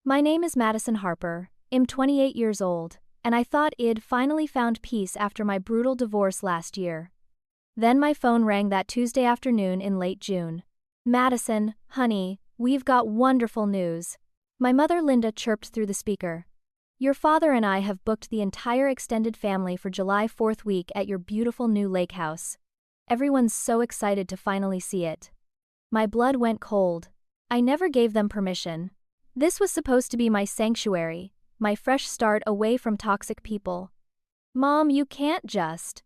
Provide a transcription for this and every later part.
My name is Madison Harper, I'm 28 years old, and I thought I'd finally found peace after my brutal divorce last year. Then my phone rang that Tuesday afternoon in late June. Madison, honey, we've got wonderful news. My mother Linda chirped through the speaker. Your father and I have booked the entire extended family for July 4th week at your beautiful new lake house. Everyone's so excited to finally see it. My blood went cold. I never gave them permission. This was supposed to be my sanctuary, my fresh start away from toxic people. Mom, you can't just.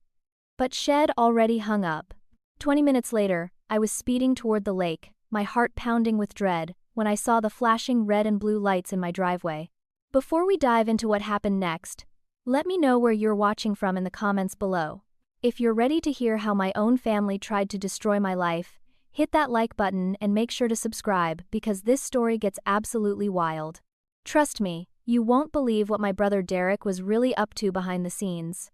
But Shed already hung up. 20 minutes later, I was speeding toward the lake, my heart pounding with dread, when I saw the flashing red and blue lights in my driveway. Before we dive into what happened next, let me know where you're watching from in the comments below. If you're ready to hear how my own family tried to destroy my life, hit that like button and make sure to subscribe because this story gets absolutely wild. Trust me, you won't believe what my brother Derek was really up to behind the scenes.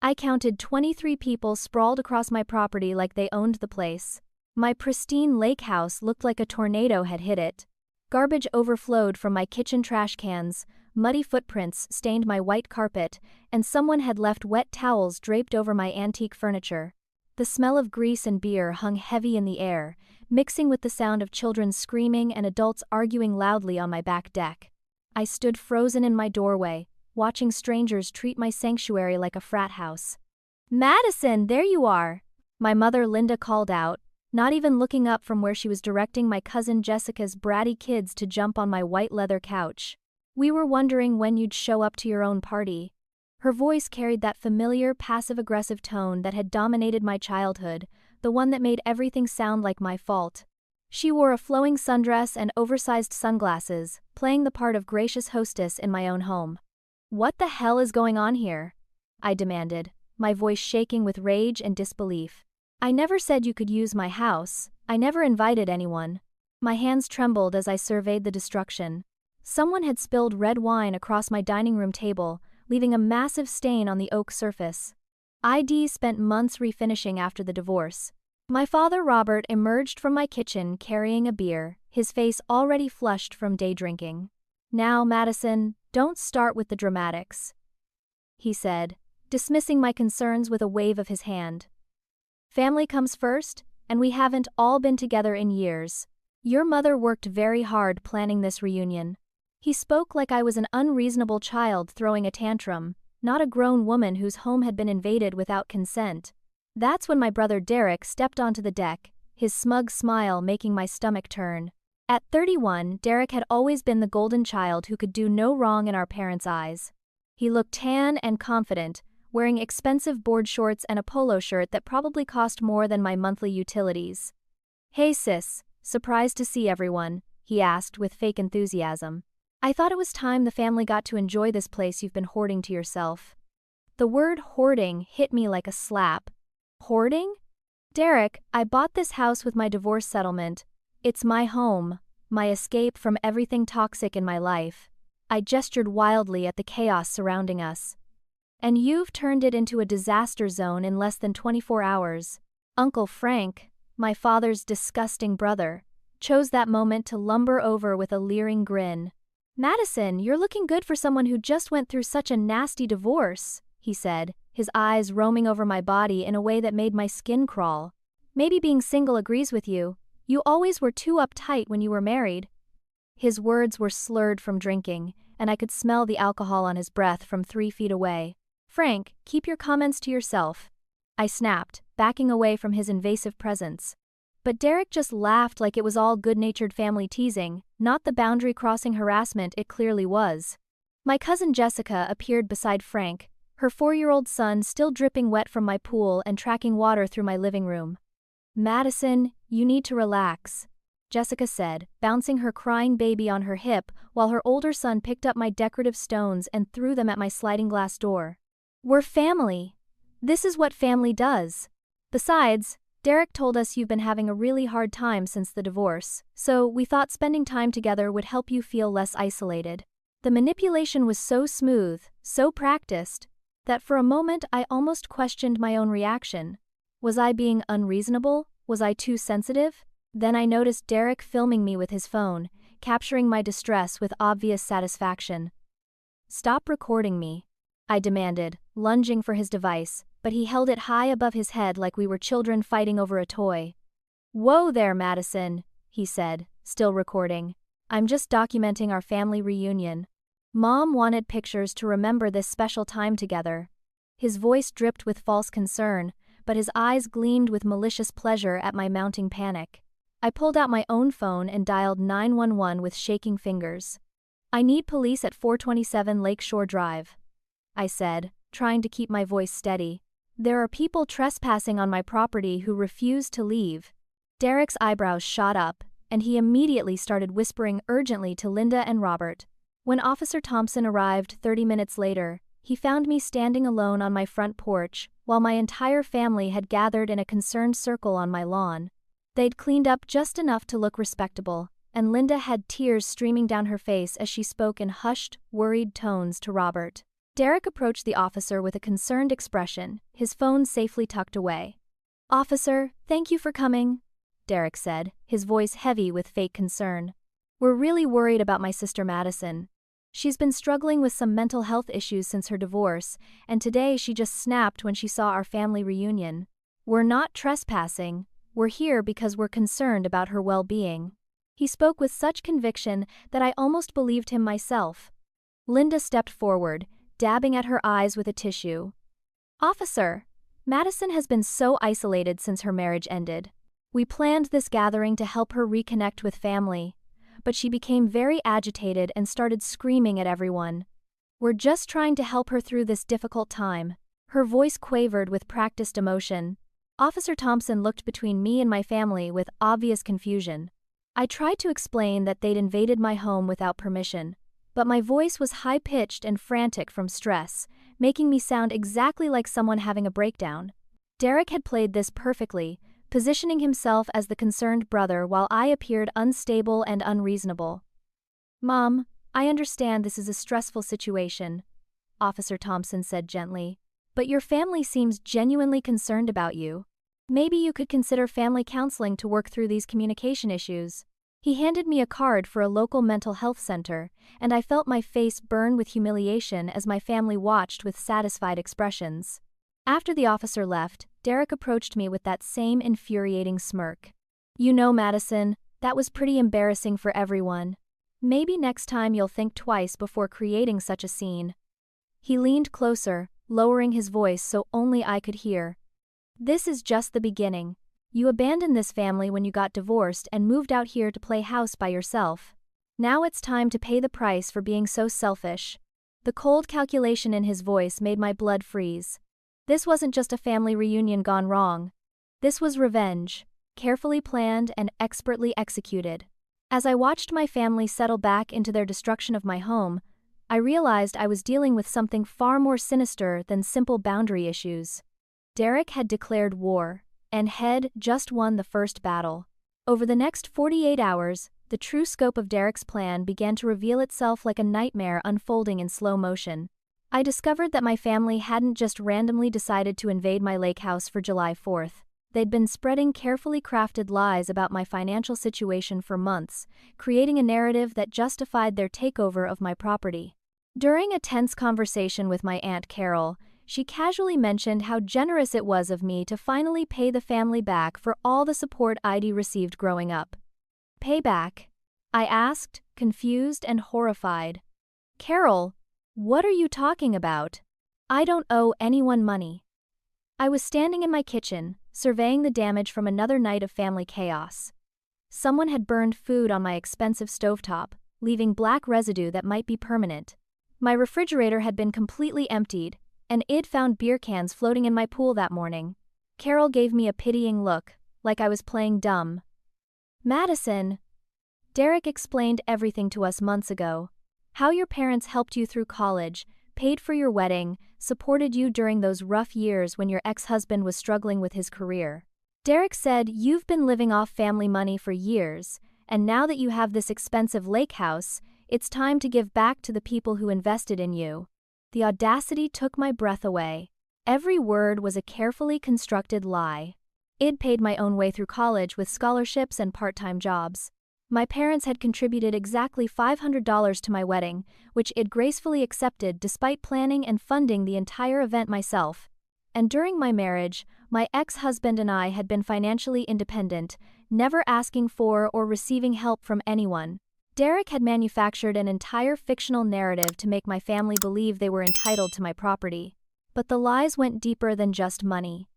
I counted 23 people sprawled across my property like they owned the place. My pristine lake house looked like a tornado had hit it. Garbage overflowed from my kitchen trash cans, muddy footprints stained my white carpet, and someone had left wet towels draped over my antique furniture. The smell of grease and beer hung heavy in the air, mixing with the sound of children screaming and adults arguing loudly on my back deck. I stood frozen in my doorway, watching strangers treat my sanctuary like a frat house. Madison, there you are! My mother Linda called out, not even looking up from where she was directing my cousin Jessica's bratty kids to jump on my white leather couch. We were wondering when you'd show up to your own party. Her voice carried that familiar passive-aggressive tone that had dominated my childhood, the one that made everything sound like my fault. She wore a flowing sundress and oversized sunglasses, playing the part of gracious hostess in my own home. What the hell is going on here? I demanded, my voice shaking with rage and disbelief. I never said you could use my house, I never invited anyone. My hands trembled as I surveyed the destruction. Someone had spilled red wine across my dining room table, leaving a massive stain on the oak surface. ID spent months refinishing after the divorce. My father Robert emerged from my kitchen carrying a beer, his face already flushed from day drinking. Now, Madison, don't start with the dramatics, he said, dismissing my concerns with a wave of his hand. Family comes first, and we haven't all been together in years. Your mother worked very hard planning this reunion. He spoke like I was an unreasonable child throwing a tantrum, not a grown woman whose home had been invaded without consent. That's when my brother Derek stepped onto the deck, his smug smile making my stomach turn. At 31, Derek had always been the golden child who could do no wrong in our parents' eyes. He looked tan and confident, wearing expensive board shorts and a polo shirt that probably cost more than my monthly utilities. Hey sis, surprised to see everyone, he asked with fake enthusiasm. I thought it was time the family got to enjoy this place you've been hoarding to yourself. The word hoarding hit me like a slap. Hoarding? Derek, I bought this house with my divorce settlement. It's my home, my escape from everything toxic in my life. I gestured wildly at the chaos surrounding us. And you've turned it into a disaster zone in less than 24 hours. Uncle Frank, my father's disgusting brother, chose that moment to lumber over with a leering grin. Madison, you're looking good for someone who just went through such a nasty divorce, he said, his eyes roaming over my body in a way that made my skin crawl. Maybe being single agrees with you. You always were too uptight when you were married. His words were slurred from drinking, and I could smell the alcohol on his breath from 3 feet away. Frank, keep your comments to yourself, I snapped, backing away from his invasive presence. But Derek just laughed like it was all good-natured family teasing, not the boundary-crossing harassment it clearly was. My cousin Jessica appeared beside Frank, her 4-year-old son still dripping wet from my pool and tracking water through my living room. Madison, you need to relax, Jessica said, bouncing her crying baby on her hip while her older son picked up my decorative stones and threw them at my sliding glass door. We're family. This is what family does. Besides, Derek told us you've been having a really hard time since the divorce, so we thought spending time together would help you feel less isolated. The manipulation was so smooth, so practiced, that for a moment I almost questioned my own reaction. Was I being unreasonable? Was I too sensitive? Then I noticed Derek filming me with his phone, capturing my distress with obvious satisfaction. "Stop recording me," I demanded, lunging for his device, but he held it high above his head like we were children fighting over a toy. "Whoa there, Madison," he said, still recording. "I'm just documenting our family reunion. Mom wanted pictures to remember this special time together." His voice dripped with false concern, but his eyes gleamed with malicious pleasure at my mounting panic. I pulled out my own phone and dialed 911 with shaking fingers. "I need police at 427 Lakeshore Drive," I said, trying to keep my voice steady. "There are people trespassing on my property who refuse to leave." Derek's eyebrows shot up, and he immediately started whispering urgently to Linda and Robert. When Officer Thompson arrived 30 minutes later, he found me standing alone on my front porch, while my entire family had gathered in a concerned circle on my lawn. They'd cleaned up just enough to look respectable, and Linda had tears streaming down her face as she spoke in hushed, worried tones to Robert. Derek approached the officer with a concerned expression, his phone safely tucked away. "Officer, thank you for coming," Derek said, his voice heavy with fake concern. "We're really worried about my sister Madison. She's been struggling with some mental health issues since her divorce, and today she just snapped when she saw our family reunion. We're not trespassing, we're here because we're concerned about her well-being." He spoke with such conviction that I almost believed him myself. Linda stepped forward, dabbing at her eyes with a tissue. "Officer, Madison has been so isolated since her marriage ended. We planned this gathering to help her reconnect with family, but she became very agitated and started screaming at everyone. We're just trying to help her through this difficult time." Her voice quavered with practiced emotion. Officer Thompson looked between me and my family with obvious confusion. I tried to explain that they'd invaded my home without permission, but my voice was high-pitched and frantic from stress, making me sound exactly like someone having a breakdown. Derek had played this perfectly, positioning himself as the concerned brother while I appeared unstable and unreasonable. "Mom, I understand this is a stressful situation," Officer Thompson said gently, "but your family seems genuinely concerned about you. Maybe you could consider family counseling to work through these communication issues." He handed me a card for a local mental health center, and I felt my face burn with humiliation as my family watched with satisfied expressions. After the officer left, Derek approached me with that same infuriating smirk. "You know, Madison, that was pretty embarrassing for everyone. Maybe next time you'll think twice before creating such a scene." He leaned closer, lowering his voice so only I could hear. "This is just the beginning. You abandoned this family when you got divorced and moved out here to play house by yourself. Now it's time to pay the price for being so selfish." The cold calculation in his voice made my blood freeze. This wasn't just a family reunion gone wrong. This was revenge, carefully planned and expertly executed. As I watched my family settle back into their destruction of my home, I realized I was dealing with something far more sinister than simple boundary issues. Derek had declared war, and had just won the first battle. Over the next 48 hours, the true scope of Derek's plan began to reveal itself like a nightmare unfolding in slow motion. I discovered that my family hadn't just randomly decided to invade my lake house for July 4th. They'd been spreading carefully crafted lies about my financial situation for months, creating a narrative that justified their takeover of my property. During a tense conversation with my Aunt Carol, she casually mentioned how generous it was of me to finally pay the family back for all the support I'd received growing up. "Payback?" I asked, confused and horrified. "Carol, what are you talking about? I don't owe anyone money." I was standing in my kitchen, surveying the damage from another night of family chaos. Someone had burned food on my expensive stovetop, leaving black residue that might be permanent. My refrigerator had been completely emptied, and I'd found beer cans floating in my pool that morning. Carol gave me a pitying look, like I was playing dumb. "Madison, Derek explained everything to us months ago. How your parents helped you through college, paid for your wedding, supported you during those rough years when your ex-husband was struggling with his career. Derek said you've been living off family money for years, and now that you have this expensive lake house, it's time to give back to the people who invested in you." The audacity took my breath away. Every word was a carefully constructed lie. I'd paid my own way through college with scholarships and part-time jobs. My parents had contributed exactly $500 to my wedding, which I'd gracefully accepted despite planning and funding the entire event myself. And during my marriage, my ex-husband and I had been financially independent, never asking for or receiving help from anyone. Derek had manufactured an entire fictional narrative to make my family believe they were entitled to my property. But the lies went deeper than just money.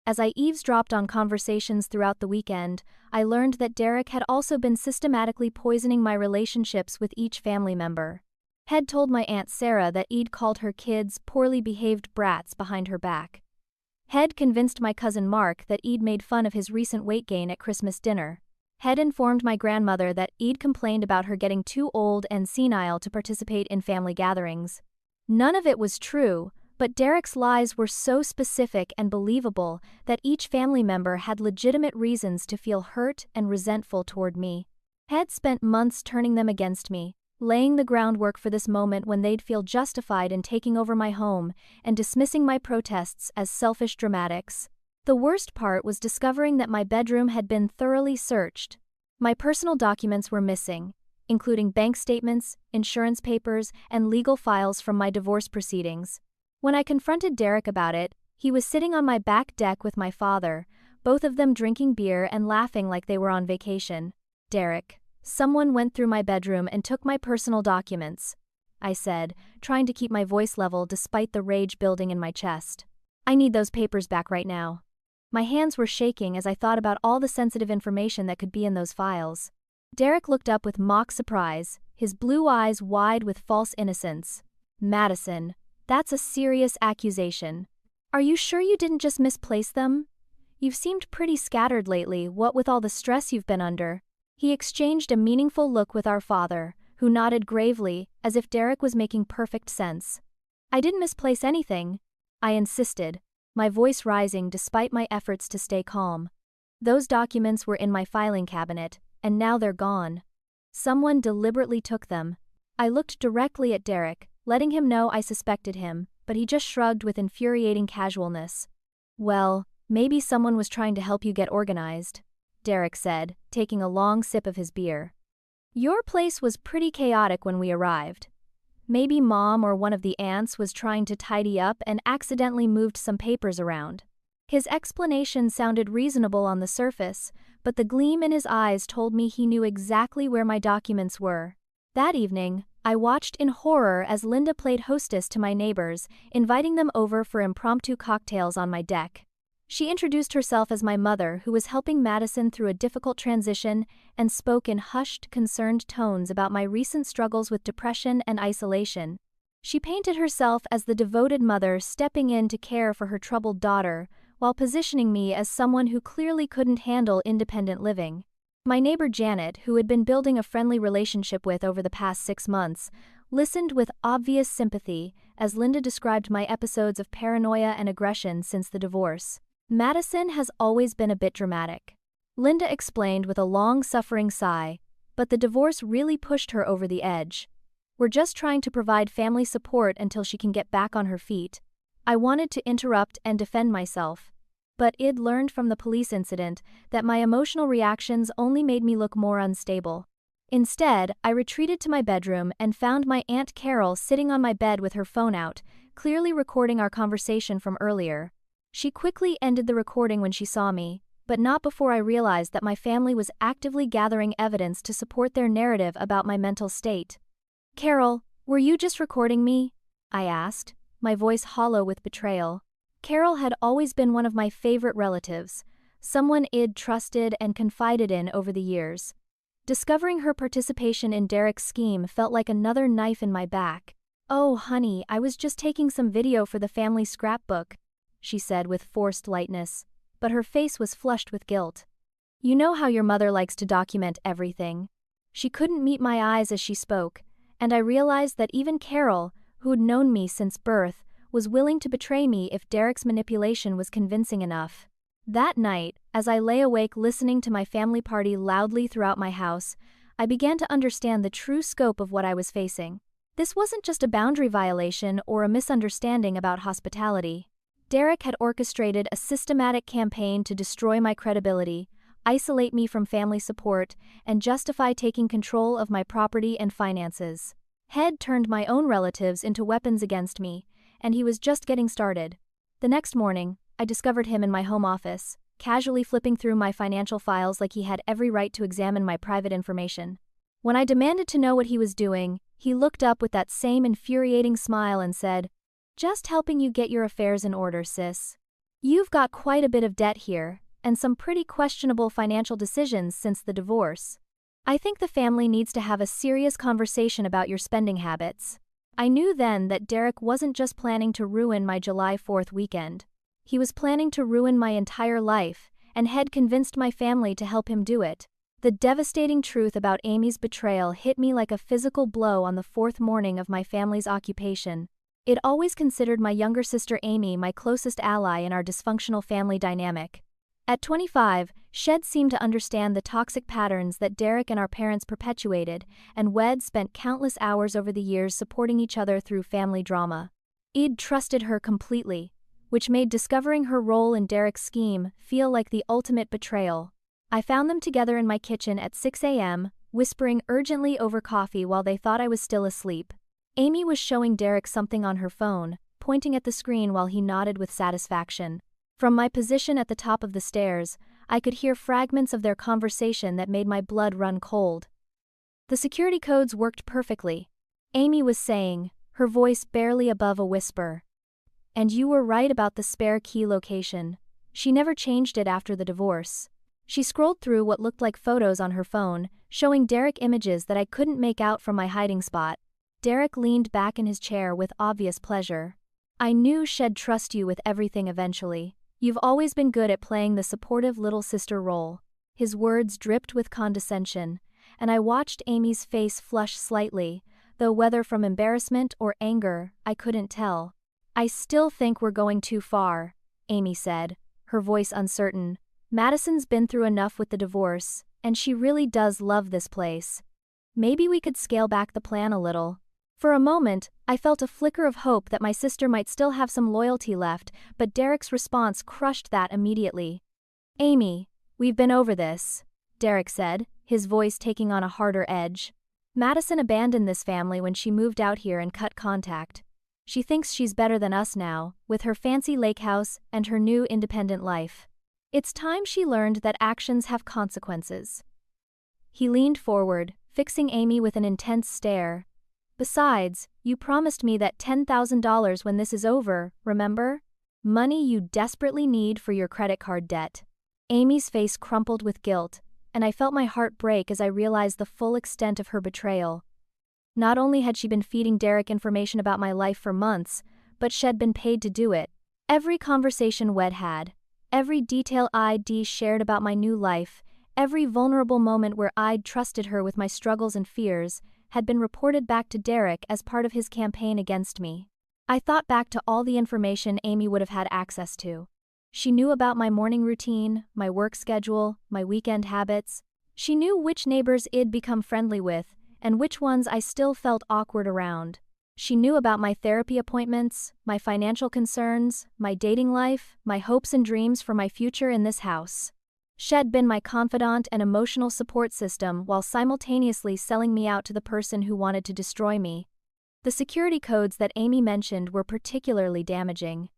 As I eavesdropped on conversations throughout the weekend, I learned that Derek had also been systematically poisoning my relationships with each family member. He'd told my Aunt Sarah that I'd called her kids poorly behaved brats behind her back. He'd convinced my cousin Mark that I'd made fun of his recent weight gain at Christmas dinner. He'd informed my grandmother that I'd complained about her getting too old and senile to participate in family gatherings. None of it was true, but Derek's lies were so specific and believable that each family member had legitimate reasons to feel hurt and resentful toward me. He'd spent months turning them against me, laying the groundwork for this moment when they'd feel justified in taking over my home and dismissing my protests as selfish dramatics. The worst part was discovering that my bedroom had been thoroughly searched. My personal documents were missing, including bank statements, insurance papers, and legal files from my divorce proceedings. When I confronted Derek about it, he was sitting on my back deck with my father, both of them drinking beer and laughing like they were on vacation. "Derek, someone went through my bedroom and took my personal documents," I said, trying to keep my voice level despite the rage building in my chest. "I need those papers back right now." My hands were shaking as I thought about all the sensitive information that could be in those files. Derek looked up with mock surprise, his blue eyes wide with false innocence. "Madison, that's a serious accusation. Are you sure you didn't just misplace them? You've seemed pretty scattered lately, what with all the stress you've been under." He exchanged a meaningful look with our father, who nodded gravely, as if Derek was making perfect sense. "I didn't misplace anything," I insisted, my voice rising despite my efforts to stay calm. "Those documents were in my filing cabinet, and now they're gone. Someone deliberately took them." I looked directly at Derek, letting him know I suspected him, but he just shrugged with infuriating casualness. "Well, maybe someone was trying to help you get organized," Derek said, taking a long sip of his beer. "Your place was pretty chaotic when we arrived. Maybe Mom or one of the aunts was trying to tidy up and accidentally moved some papers around." His explanation sounded reasonable on the surface, but the gleam in his eyes told me he knew exactly where my documents were. That evening, I watched in horror as Linda played hostess to my neighbors, inviting them over for impromptu cocktails on my deck. She introduced herself as my mother, who was helping Madison through a difficult transition, and spoke in hushed, concerned tones about my recent struggles with depression and isolation. She painted herself as the devoted mother stepping in to care for her troubled daughter, while positioning me as someone who clearly couldn't handle independent living. My neighbor Janet, who had been building a friendly relationship with over the past 6 months, listened with obvious sympathy as Linda described my episodes of paranoia and aggression since the divorce. "Madison has always been a bit dramatic," Linda explained with a long-suffering sigh, "but the divorce really pushed her over the edge. We're just trying to provide family support until she can get back on her feet." I wanted to interrupt and defend myself, but I'd learned from the police incident that my emotional reactions only made me look more unstable. Instead, I retreated to my bedroom and found my Aunt Carol sitting on my bed with her phone out, clearly recording our conversation from earlier. She quickly ended the recording when she saw me, but not before I realized that my family was actively gathering evidence to support their narrative about my mental state. "Carol, were you just recording me?" I asked, my voice hollow with betrayal. Carol had always been one of my favorite relatives, someone I'd trusted and confided in over the years. Discovering her participation in Derek's scheme felt like another knife in my back. "Oh, honey, I was just taking some video for the family scrapbook," she said with forced lightness, but her face was flushed with guilt. "You know how your mother likes to document everything." She couldn't meet my eyes as she spoke, and I realized that even Carol, who'd known me since birth, was willing to betray me if Derek's manipulation was convincing enough. That night, as I lay awake listening to my family party loudly throughout my house, I began to understand the true scope of what I was facing. This wasn't just a boundary violation or a misunderstanding about hospitality. Derek had orchestrated a systematic campaign to destroy my credibility, isolate me from family support, and justify taking control of my property and finances. Head turned my own relatives into weapons against me, and he was just getting started. The next morning, I discovered him in my home office, casually flipping through my financial files like he had every right to examine my private information. When I demanded to know what he was doing, he looked up with that same infuriating smile and said, "Just helping you get your affairs in order, sis. You've got quite a bit of debt here, and some pretty questionable financial decisions since the divorce. I think the family needs to have a serious conversation about your spending habits." I knew then that Derek wasn't just planning to ruin my July 4th weekend. He was planning to ruin my entire life, and had convinced my family to help him do it. The devastating truth about Amy's betrayal hit me like a physical blow on the fourth morning of my family's occupation. I'd always considered my younger sister Amy my closest ally in our dysfunctional family dynamic. At 25, Shed seemed to understand the toxic patterns that Derek and our parents perpetuated, and we'd spent countless hours over the years supporting each other through family drama. I'd trusted her completely, which made discovering her role in Derek's scheme feel like the ultimate betrayal. I found them together in my kitchen at 6 a.m., whispering urgently over coffee while they thought I was still asleep. Amy was showing Derek something on her phone, pointing at the screen while he nodded with satisfaction. From my position at the top of the stairs, I could hear fragments of their conversation that made my blood run cold. The security codes worked perfectly. Amy was saying, her voice barely above a whisper. "And you were right about the spare key location. She never changed it after the divorce." She scrolled through what looked like photos on her phone, showing Derek images that I couldn't make out from my hiding spot. Derek leaned back in his chair with obvious pleasure. "I knew She'd trust you with everything eventually. You've always been good at playing the supportive little sister role." His words dripped with condescension, and I watched Amy's face flush slightly, though whether from embarrassment or anger, I couldn't tell. "I still think we're going too far," Amy said, her voice uncertain. "Madison's been through enough with the divorce, and she really does love this place. Maybe we could scale back the plan a little." For a moment, I felt a flicker of hope that my sister might still have some loyalty left, but Derek's response crushed that immediately. "Amy, we've been over this," Derek said, his voice taking on a harder edge. "Madison abandoned this family when she moved out here and cut contact. She thinks she's better than us now, with her fancy lake house and her new independent life. It's time she learned that actions have consequences." He leaned forward, fixing Amy with an intense stare. "Besides, you promised me that $10,000 when this is over, remember? Money you desperately need for your credit card debt." Amy's face crumpled with guilt, and I felt my heart break as I realized the full extent of her betrayal. Not only had she been feeding Derek information about my life for months, but she'd been paid to do it. Every conversation we'd had, every detail I'd shared about my new life, every vulnerable moment where I'd trusted her with my struggles and fears, had been reported back to Derek as part of his campaign against me. I thought back to all the information Amy would have had access to. She knew about my morning routine, my work schedule, my weekend habits. She knew which neighbors I'd become friendly with, and which ones I still felt awkward around. She knew about my therapy appointments, my financial concerns, my dating life, my hopes and dreams for my future in this house. She'd been my confidant and emotional support system while simultaneously selling me out to the person who wanted to destroy me. The security codes that Amy mentioned were particularly damaging.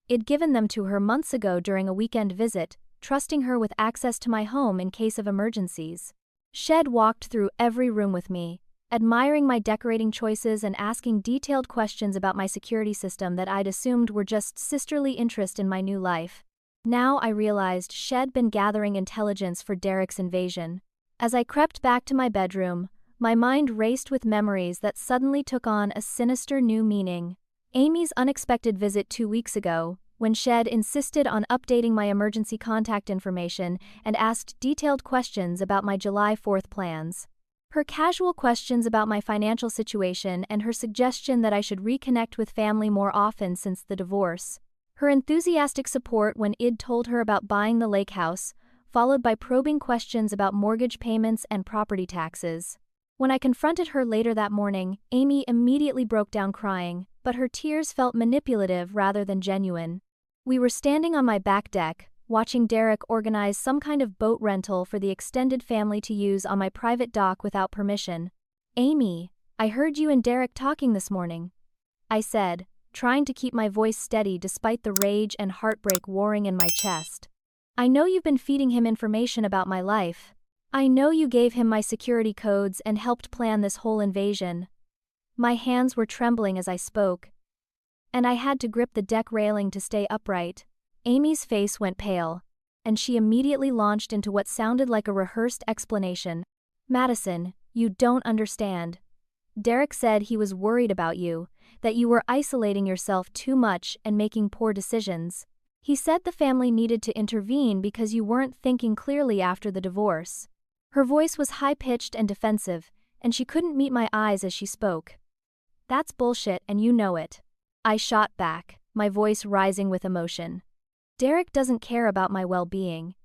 I'd given them to her months ago during a weekend visit, trusting her with access to my home in case of emergencies. She'd walked through every room with me, admiring my decorating choices and asking detailed questions about my security system that I'd assumed were just sisterly interest in my new life. Now I realized she'd been gathering intelligence for Derek's invasion. As I crept back to my bedroom, my mind raced with memories that suddenly took on a sinister new meaning. Amy's unexpected visit 2 weeks ago, when she'd insisted on updating my emergency contact information and asked detailed questions about my July 4th plans. Her casual questions about my financial situation and her suggestion that I should reconnect with family more often since the divorce. Her enthusiastic support when I'd told her about buying the lake house, followed by probing questions about mortgage payments and property taxes. When I confronted her later that morning, Amy immediately broke down crying, but her tears felt manipulative rather than genuine. We were standing on my back deck, watching Derek organize some kind of boat rental for the extended family to use on my private dock without permission. "Amy, I heard you and Derek talking this morning," I said, trying to keep my voice steady despite the rage and heartbreak warring in my chest. "I know you've been feeding him information about my life. I know you gave him my security codes and helped plan this whole invasion." My hands were trembling as I spoke, and I had to grip the deck railing to stay upright. Amy's face went pale, and she immediately launched into what sounded like a rehearsed explanation. "Madison, you don't understand. Derek said he was worried about you, that you were isolating yourself too much and making poor decisions. He said the family needed to intervene because you weren't thinking clearly after the divorce." Her voice was high-pitched and defensive, and she couldn't meet my eyes as she spoke. "That's bullshit and you know it," I shot back, my voice rising with emotion. "Derek doesn't care about my well-being.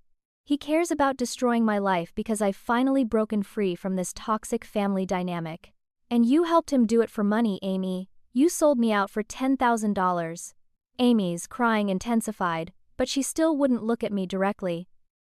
He cares about destroying my life because I've finally broken free from this toxic family dynamic. And you helped him do it for money, Amy. You sold me out for $10,000. Amy's crying intensified, but she still wouldn't look at me directly.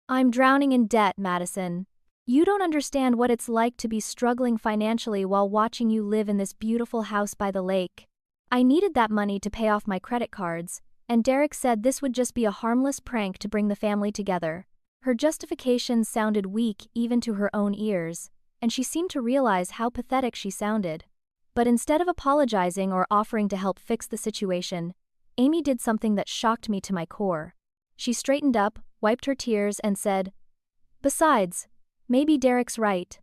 "I'm drowning in debt, Madison. You don't understand what it's like to be struggling financially while watching you live in this beautiful house by the lake. I needed that money to pay off my credit cards, and Derek said this would just be a harmless prank to bring the family together." Her justifications sounded weak even to her own ears, and she seemed to realize how pathetic she sounded. But instead of apologizing or offering to help fix the situation, Amy did something that shocked me to my core. She straightened up, wiped her tears, and said, "Besides, maybe Derek's right.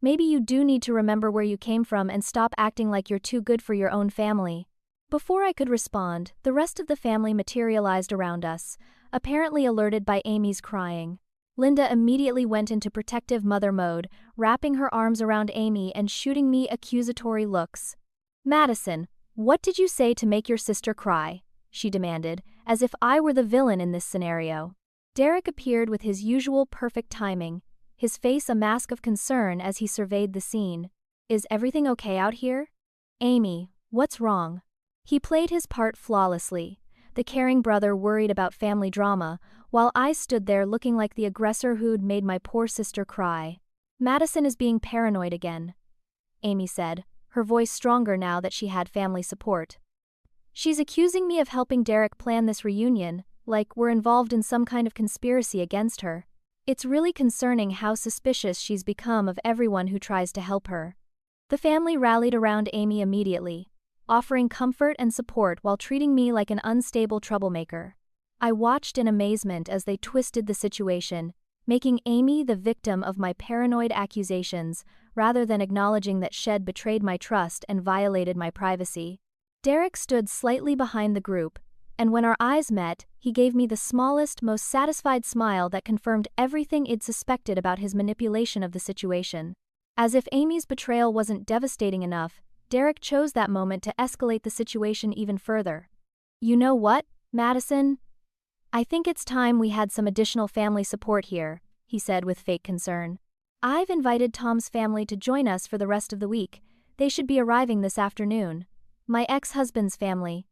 Maybe you do need to remember where you came from and stop acting like you're too good for your own family." Before I could respond, the rest of the family materialized around us, apparently alerted by Amy's crying. Linda immediately went into protective mother mode, wrapping her arms around Amy and shooting me accusatory looks. "Madison, what did you say to make your sister cry?" she demanded, as if I were the villain in this scenario. Derek appeared with his usual perfect timing, his face a mask of concern as he surveyed the scene. "Is everything okay out here? Amy, what's wrong?" He played his part flawlessly, the caring brother worried about family drama, while I stood there looking like the aggressor who'd made my poor sister cry. "Madison is being paranoid again," Amy said, her voice stronger now that she had family support. "She's accusing me of helping Derek plan this reunion, like we're involved in some kind of conspiracy against her. It's really concerning how suspicious she's become of everyone who tries to help her." The family rallied around Amy immediately, offering comfort and support while treating me like an unstable troublemaker. I watched in amazement as they twisted the situation, making Amy the victim of my paranoid accusations rather than acknowledging that Shed betrayed my trust and violated my privacy. Derek stood slightly behind the group, and when our eyes met, he gave me the smallest, most satisfied smile that confirmed everything I'd suspected about his manipulation of the situation. As if Amy's betrayal wasn't devastating enough, Derek chose that moment to escalate the situation even further. "You know what, Madison? I think it's time we had some additional family support here," he said with fake concern. "I've invited Tom's family to join us for the rest of the week. They should be arriving this afternoon. My ex-husband's family."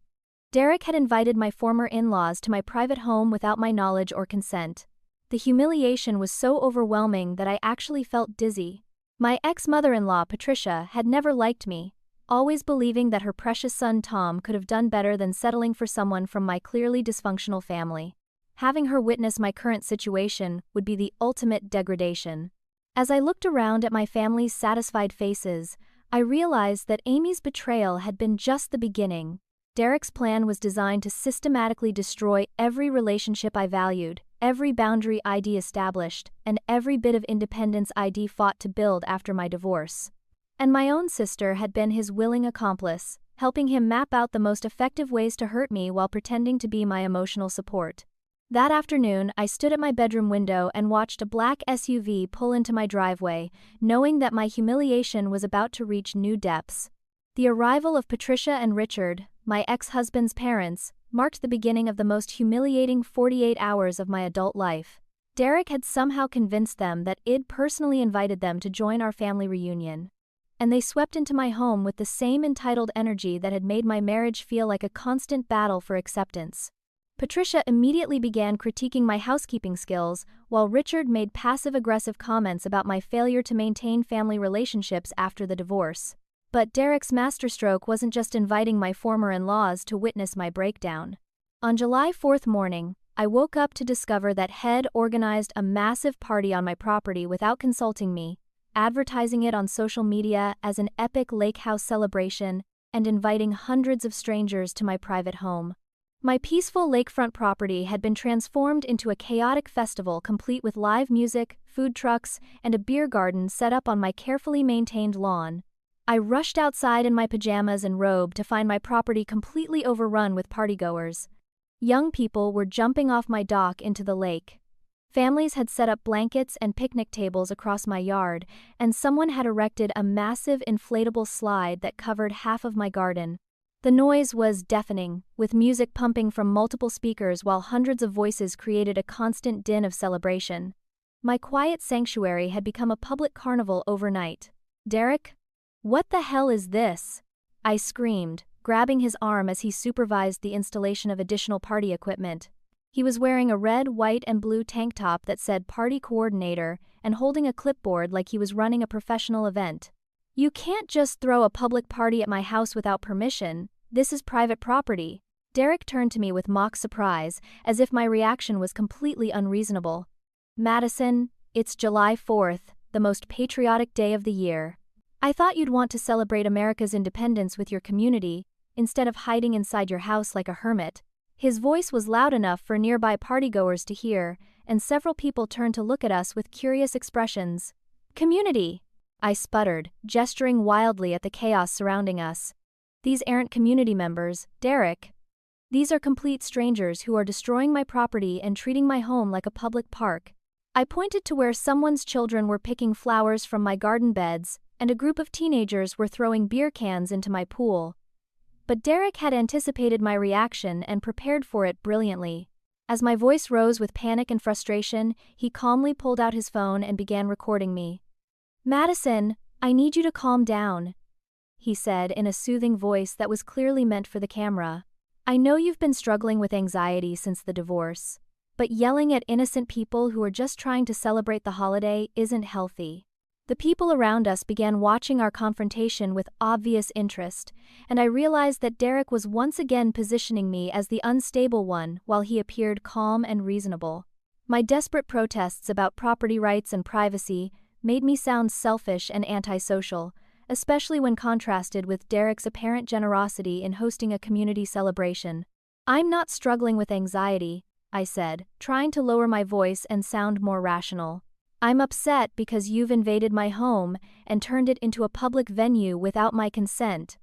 Derek had invited my former in-laws to my private home without my knowledge or consent. The humiliation was so overwhelming that I actually felt dizzy. My ex-mother-in-law, Patricia, had never liked me, always believing that her precious son Tom could have done better than settling for someone from my clearly dysfunctional family. Having her witness my current situation would be the ultimate degradation. As I looked around at my family's satisfied faces, I realized that Amy's betrayal had been just the beginning. Derek's plan was designed to systematically destroy every relationship I valued, every boundary I'd established, and every bit of independence I'd fought to build after my divorce. And my own sister had been his willing accomplice, helping him map out the most effective ways to hurt me while pretending to be my emotional support. That afternoon, I stood at my bedroom window and watched a black SUV pull into my driveway, knowing that my humiliation was about to reach new depths. The arrival of Patricia and Richard, my ex-husband's parents, marked the beginning of the most humiliating 48 hours of my adult life. Derek had somehow convinced them that I'd personally invited them to join our family reunion. And they swept into my home with the same entitled energy that had made my marriage feel like a constant battle for acceptance. Patricia immediately began critiquing my housekeeping skills, while Richard made passive-aggressive comments about my failure to maintain family relationships after the divorce. But Derek's masterstroke wasn't just inviting my former in-laws to witness my breakdown. On July 4th morning, I woke up to discover that Head organized a massive party on my property without consulting me, advertising it on social media as an epic lake house celebration and inviting hundreds of strangers to my private home. My peaceful lakefront property had been transformed into a chaotic festival complete with live music, food trucks, and a beer garden set up on my carefully maintained lawn. I rushed outside in my pajamas and robe to find my property completely overrun with partygoers. Young people were jumping off my dock into the lake. Families had set up blankets and picnic tables across my yard, and someone had erected a massive inflatable slide that covered half of my garden. The noise was deafening, with music pumping from multiple speakers while hundreds of voices created a constant din of celebration. My quiet sanctuary had become a public carnival overnight. "Derek? What the hell is this?" I screamed, grabbing his arm as he supervised the installation of additional party equipment. He was wearing a red, white, and blue tank top that said Party Coordinator and holding a clipboard like he was running a professional event. "You can't just throw a public party at my house without permission. This is private property." Derek turned to me with mock surprise, as if my reaction was completely unreasonable. "Madison, it's July 4th, the most patriotic day of the year. I thought you'd want to celebrate America's independence with your community, instead of hiding inside your house like a hermit." His voice was loud enough for nearby partygoers to hear, and several people turned to look at us with curious expressions. "Community," I sputtered, gesturing wildly at the chaos surrounding us. "These aren't community members, Derek. These are complete strangers who are destroying my property and treating my home like a public park." I pointed to where someone's children were picking flowers from my garden beds, and a group of teenagers were throwing beer cans into my pool. But Derek had anticipated my reaction and prepared for it brilliantly. As my voice rose with panic and frustration, he calmly pulled out his phone and began recording me. "Madison, I need you to calm down," he said in a soothing voice that was clearly meant for the camera. "I know you've been struggling with anxiety since the divorce, but yelling at innocent people who are just trying to celebrate the holiday isn't healthy." The people around us began watching our confrontation with obvious interest, and I realized that Derek was once again positioning me as the unstable one while he appeared calm and reasonable. My desperate protests about property rights and privacy made me sound selfish and antisocial, especially when contrasted with Derek's apparent generosity in hosting a community celebration. "I'm not struggling with anxiety," I said, trying to lower my voice and sound more rational. "I'm upset because you've invaded my home and turned it into a public venue without my consent.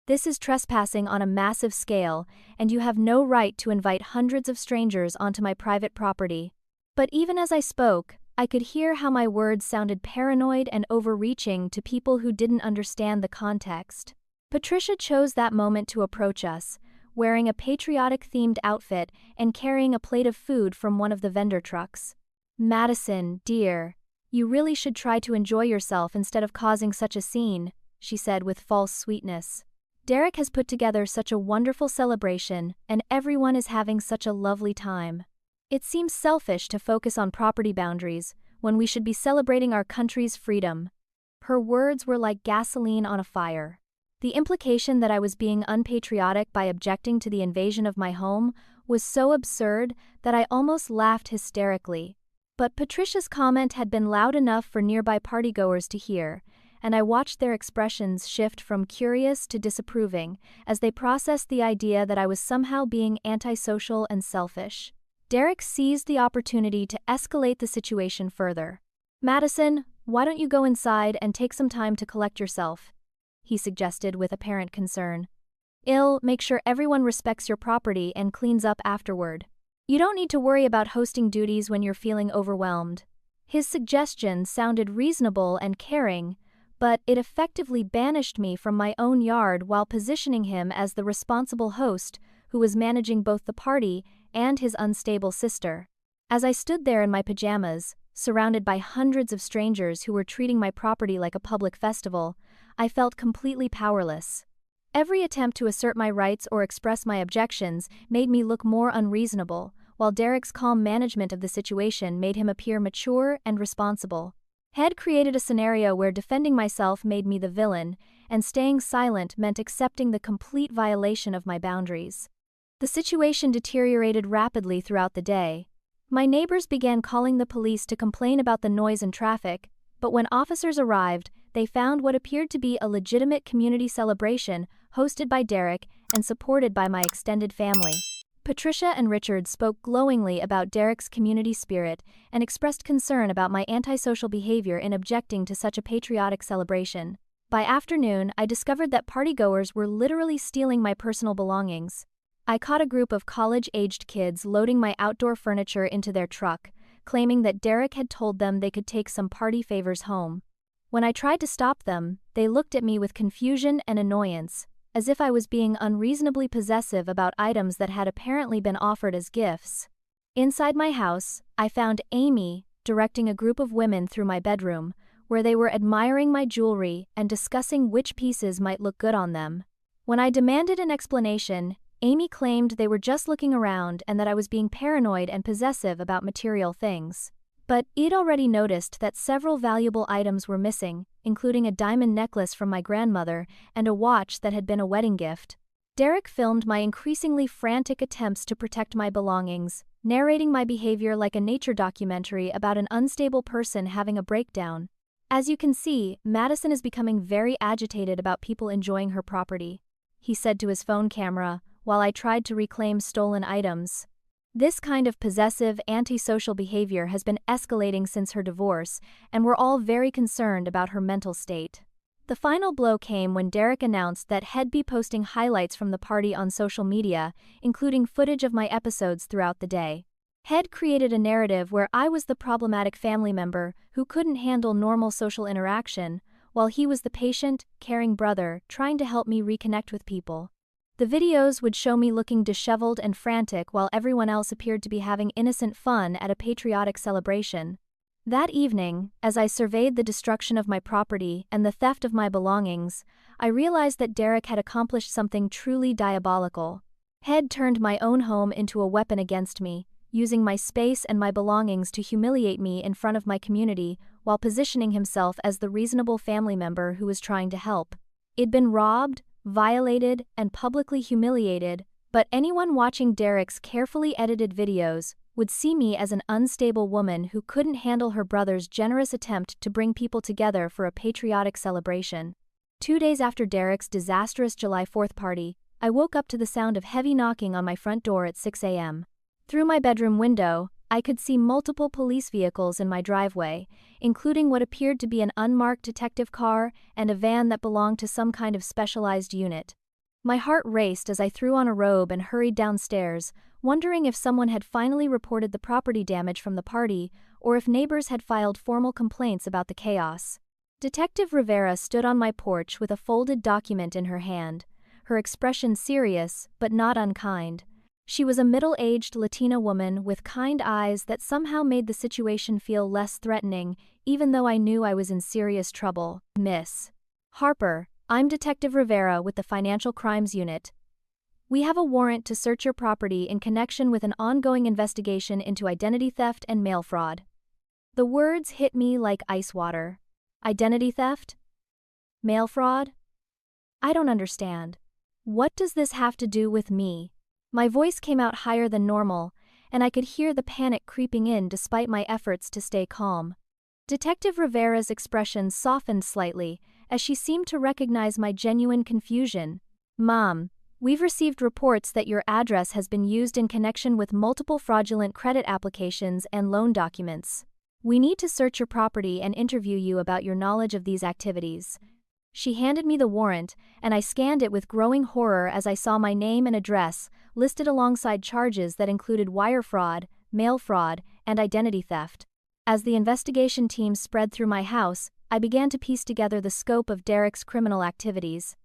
This is trespassing on a massive scale, and you have no right to invite hundreds of strangers onto my private property." But even as I spoke, I could hear how my words sounded paranoid and overreaching to people who didn't understand the context. Patricia chose that moment to approach us, wearing a patriotic-themed outfit and carrying a plate of food from one of the vendor trucks. "Madison, dear, you really should try to enjoy yourself instead of causing such a scene," she said with false sweetness. "Derek has put together such a wonderful celebration, and everyone is having such a lovely time. It seems selfish to focus on property boundaries when we should be celebrating our country's freedom." Her words were like gasoline on a fire. The implication that I was being unpatriotic by objecting to the invasion of my home was so absurd that I almost laughed hysterically. But Patricia's comment had been loud enough for nearby partygoers to hear, and I watched their expressions shift from curious to disapproving as they processed the idea that I was somehow being antisocial and selfish. Derek seized the opportunity to escalate the situation further. "Madison, why don't you go inside and take some time to collect yourself?" he suggested with apparent concern. "I'll make sure everyone respects your property and cleans up afterward. You don't need to worry about hosting duties when you're feeling overwhelmed." His suggestion sounded reasonable and caring, but it effectively banished me from my own yard while positioning him as the responsible host who was managing both the party and his unstable sister. As I stood there in my pajamas, surrounded by hundreds of strangers who were treating my property like a public festival, I felt completely powerless. Every attempt to assert my rights or express my objections made me look more unreasonable, while Derek's calm management of the situation made him appear mature and responsible. Head created a scenario where defending myself made me the villain, and staying silent meant accepting the complete violation of my boundaries. The situation deteriorated rapidly throughout the day. My neighbors began calling the police to complain about the noise and traffic, but when officers arrived, they found what appeared to be a legitimate community celebration hosted by Derek and supported by my extended family. Patricia and Richard spoke glowingly about Derek's community spirit and expressed concern about my antisocial behavior in objecting to such a patriotic celebration. By afternoon, I discovered that partygoers were literally stealing my personal belongings. I caught a group of college-aged kids loading my outdoor furniture into their truck, claiming that Derek had told them they could take some party favors home. When I tried to stop them, they looked at me with confusion and annoyance, as if I was being unreasonably possessive about items that had apparently been offered as gifts. Inside my house, I found Amy directing a group of women through my bedroom, where they were admiring my jewelry and discussing which pieces might look good on them. When I demanded an explanation, Amy claimed they were just looking around and that I was being paranoid and possessive about material things. But I'd already noticed that several valuable items were missing, including a diamond necklace from my grandmother and a watch that had been a wedding gift. Derek filmed my increasingly frantic attempts to protect my belongings, narrating my behavior like a nature documentary about an unstable person having a breakdown. As you can see, Madison is becoming very agitated about people enjoying her property, he said to his phone camera, while I tried to reclaim stolen items. This kind of possessive, antisocial behavior has been escalating since her divorce, and we're all very concerned about her mental state. The final blow came when Derek announced that he'd be posting highlights from the party on social media, including footage of my episodes throughout the day. Head created a narrative where I was the problematic family member who couldn't handle normal social interaction, while he was the patient, caring brother trying to help me reconnect with people. The videos would show me looking disheveled and frantic while everyone else appeared to be having innocent fun at a patriotic celebration. That evening, as I surveyed the destruction of my property and the theft of my belongings, I realized that Derek had accomplished something truly diabolical. Head turned my own home into a weapon against me, using my space and my belongings to humiliate me in front of my community while positioning himself as the reasonable family member who was trying to help. I'd been robbed, violated, and publicly humiliated, but anyone watching Derek's carefully edited videos would see me as an unstable woman who couldn't handle her brother's generous attempt to bring people together for a patriotic celebration. 2 days after Derek's disastrous July 4th party, I woke up to the sound of heavy knocking on my front door at 6 a.m. Through my bedroom window, I could see multiple police vehicles in my driveway, including what appeared to be an unmarked detective car and a van that belonged to some kind of specialized unit. My heart raced as I threw on a robe and hurried downstairs, wondering if someone had finally reported the property damage from the party or if neighbors had filed formal complaints about the chaos. Detective Rivera stood on my porch with a folded document in her hand, her expression serious but not unkind. She was a middle-aged Latina woman with kind eyes that somehow made the situation feel less threatening, even though I knew I was in serious trouble. Miss Harper, I'm Detective Rivera with the Financial Crimes Unit. We have a warrant to search your property in connection with an ongoing investigation into identity theft and mail fraud. The words hit me like ice water. Identity theft? Mail fraud? I don't understand. What does this have to do with me? My voice came out higher than normal, and I could hear the panic creeping in despite my efforts to stay calm. Detective Rivera's expression softened slightly, as she seemed to recognize my genuine confusion. Mom, we've received reports that your address has been used in connection with multiple fraudulent credit applications and loan documents. We need to search your property and interview you about your knowledge of these activities. She handed me the warrant, and I scanned it with growing horror as I saw my name and address listed alongside charges that included wire fraud, mail fraud, and identity theft. As the investigation team spread through my house, I began to piece together the scope of Derek's criminal activities.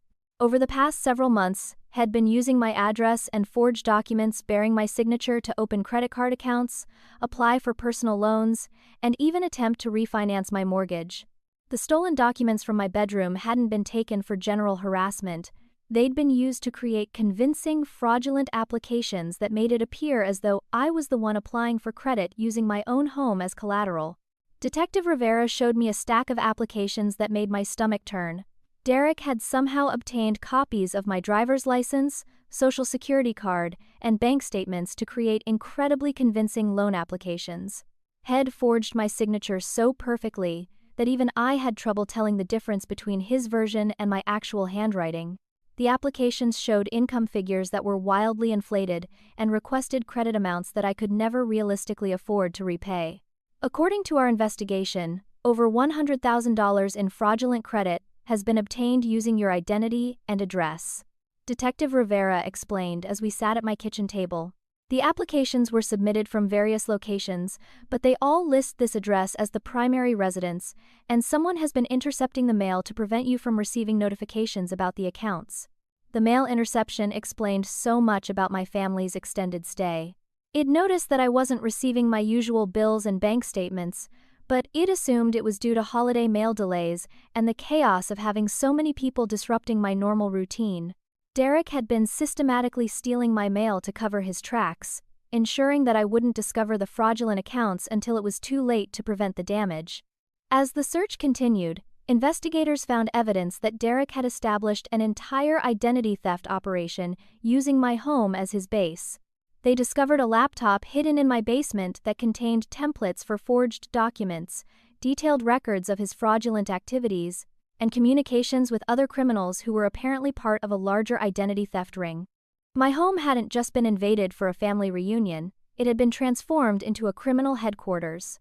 Over the past several months, had been using my address and forged documents bearing my signature to open credit card accounts, apply for personal loans, and even attempt to refinance my mortgage. The stolen documents from my bedroom hadn't been taken for general harassment. They'd been used to create convincing, fraudulent applications that made it appear as though I was the one applying for credit using my own home as collateral. Detective Rivera showed me a stack of applications that made my stomach turn. Derek had somehow obtained copies of my driver's license, social security card, and bank statements to create incredibly convincing loan applications. Head forged my signature so perfectly that even I had trouble telling the difference between his version and my actual handwriting. The applications showed income figures that were wildly inflated and requested credit amounts that I could never realistically afford to repay. According to our investigation, over $100,000 in fraudulent credit has been obtained using your identity and address, Detective Rivera explained as we sat at my kitchen table. The applications were submitted from various locations, but they all list this address as the primary residence, and someone has been intercepting the mail to prevent you from receiving notifications about the accounts. The mail interception explained so much about my family's extended stay. It noticed that I wasn't receiving my usual bills and bank statements, but it assumed it was due to holiday mail delays and the chaos of having so many people disrupting my normal routine. Derek had been systematically stealing my mail to cover his tracks, ensuring that I wouldn't discover the fraudulent accounts until it was too late to prevent the damage. As the search continued, investigators found evidence that Derek had established an entire identity theft operation using my home as his base. They discovered a laptop hidden in my basement that contained templates for forged documents, detailed records of his fraudulent activities, and communications with other criminals who were apparently part of a larger identity theft ring. My home hadn't just been invaded for a family reunion, it had been transformed into a criminal headquarters.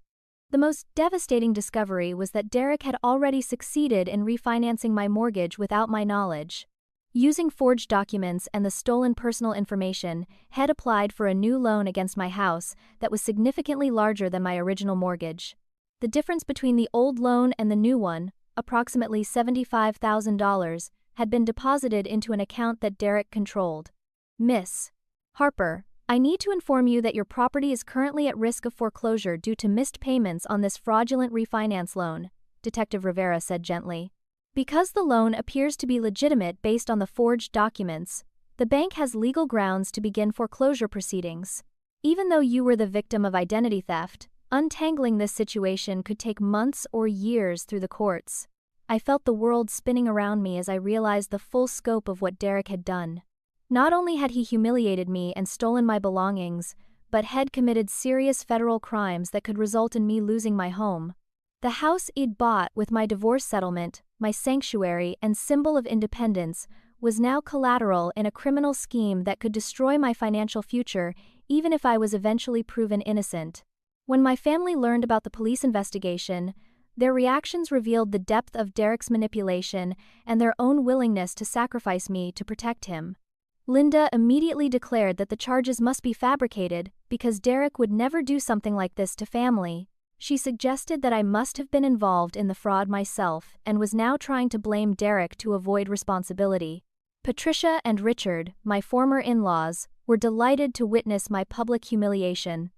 The most devastating discovery was that Derek had already succeeded in refinancing my mortgage without my knowledge. Using forged documents and the stolen personal information, Head applied for a new loan against my house that was significantly larger than my original mortgage. The difference between the old loan and the new one, approximately $75,000, had been deposited into an account that Derek controlled. Miss Harper, I need to inform you that your property is currently at risk of foreclosure due to missed payments on this fraudulent refinance loan, Detective Rivera said gently. Because the loan appears to be legitimate based on the forged documents, the bank has legal grounds to begin foreclosure proceedings. Even though you were the victim of identity theft, untangling this situation could take months or years through the courts. I felt the world spinning around me as I realized the full scope of what Derek had done. Not only had he humiliated me and stolen my belongings, but had committed serious federal crimes that could result in me losing my home. The house I'd bought with my divorce settlement, my sanctuary and symbol of independence, was now collateral in a criminal scheme that could destroy my financial future even if I was eventually proven innocent. When my family learned about the police investigation, their reactions revealed the depth of Derek's manipulation and their own willingness to sacrifice me to protect him. Linda immediately declared that the charges must be fabricated because Derek would never do something like this to family. She suggested that I must have been involved in the fraud myself and was now trying to blame Derek to avoid responsibility. Patricia and Richard, my former in-laws, were delighted to witness my public humiliation.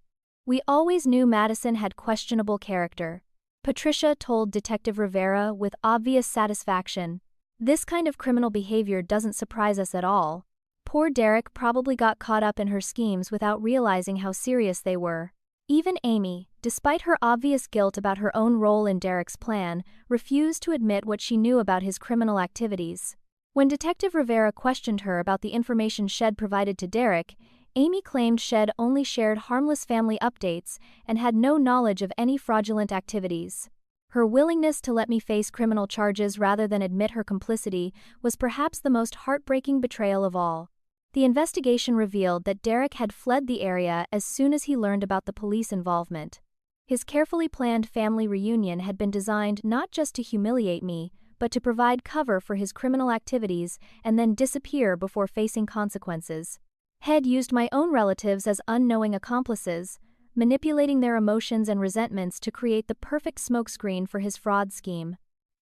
We always knew Madison had questionable character, Patricia told Detective Rivera with obvious satisfaction. This kind of criminal behavior doesn't surprise us at all. Poor Derek probably got caught up in her schemes without realizing how serious they were. Even Amy, despite her obvious guilt about her own role in Derek's plan, refused to admit what she knew about his criminal activities. When Detective Rivera questioned her about the information Shed provided to Derek, Amy claimed Shed only shared harmless family updates and had no knowledge of any fraudulent activities. Her willingness to let me face criminal charges rather than admit her complicity was perhaps the most heartbreaking betrayal of all. The investigation revealed that Derek had fled the area as soon as he learned about the police involvement. His carefully planned family reunion had been designed not just to humiliate me, but to provide cover for his criminal activities and then disappear before facing consequences. Head used my own relatives as unknowing accomplices, manipulating their emotions and resentments to create the perfect smokescreen for his fraud scheme.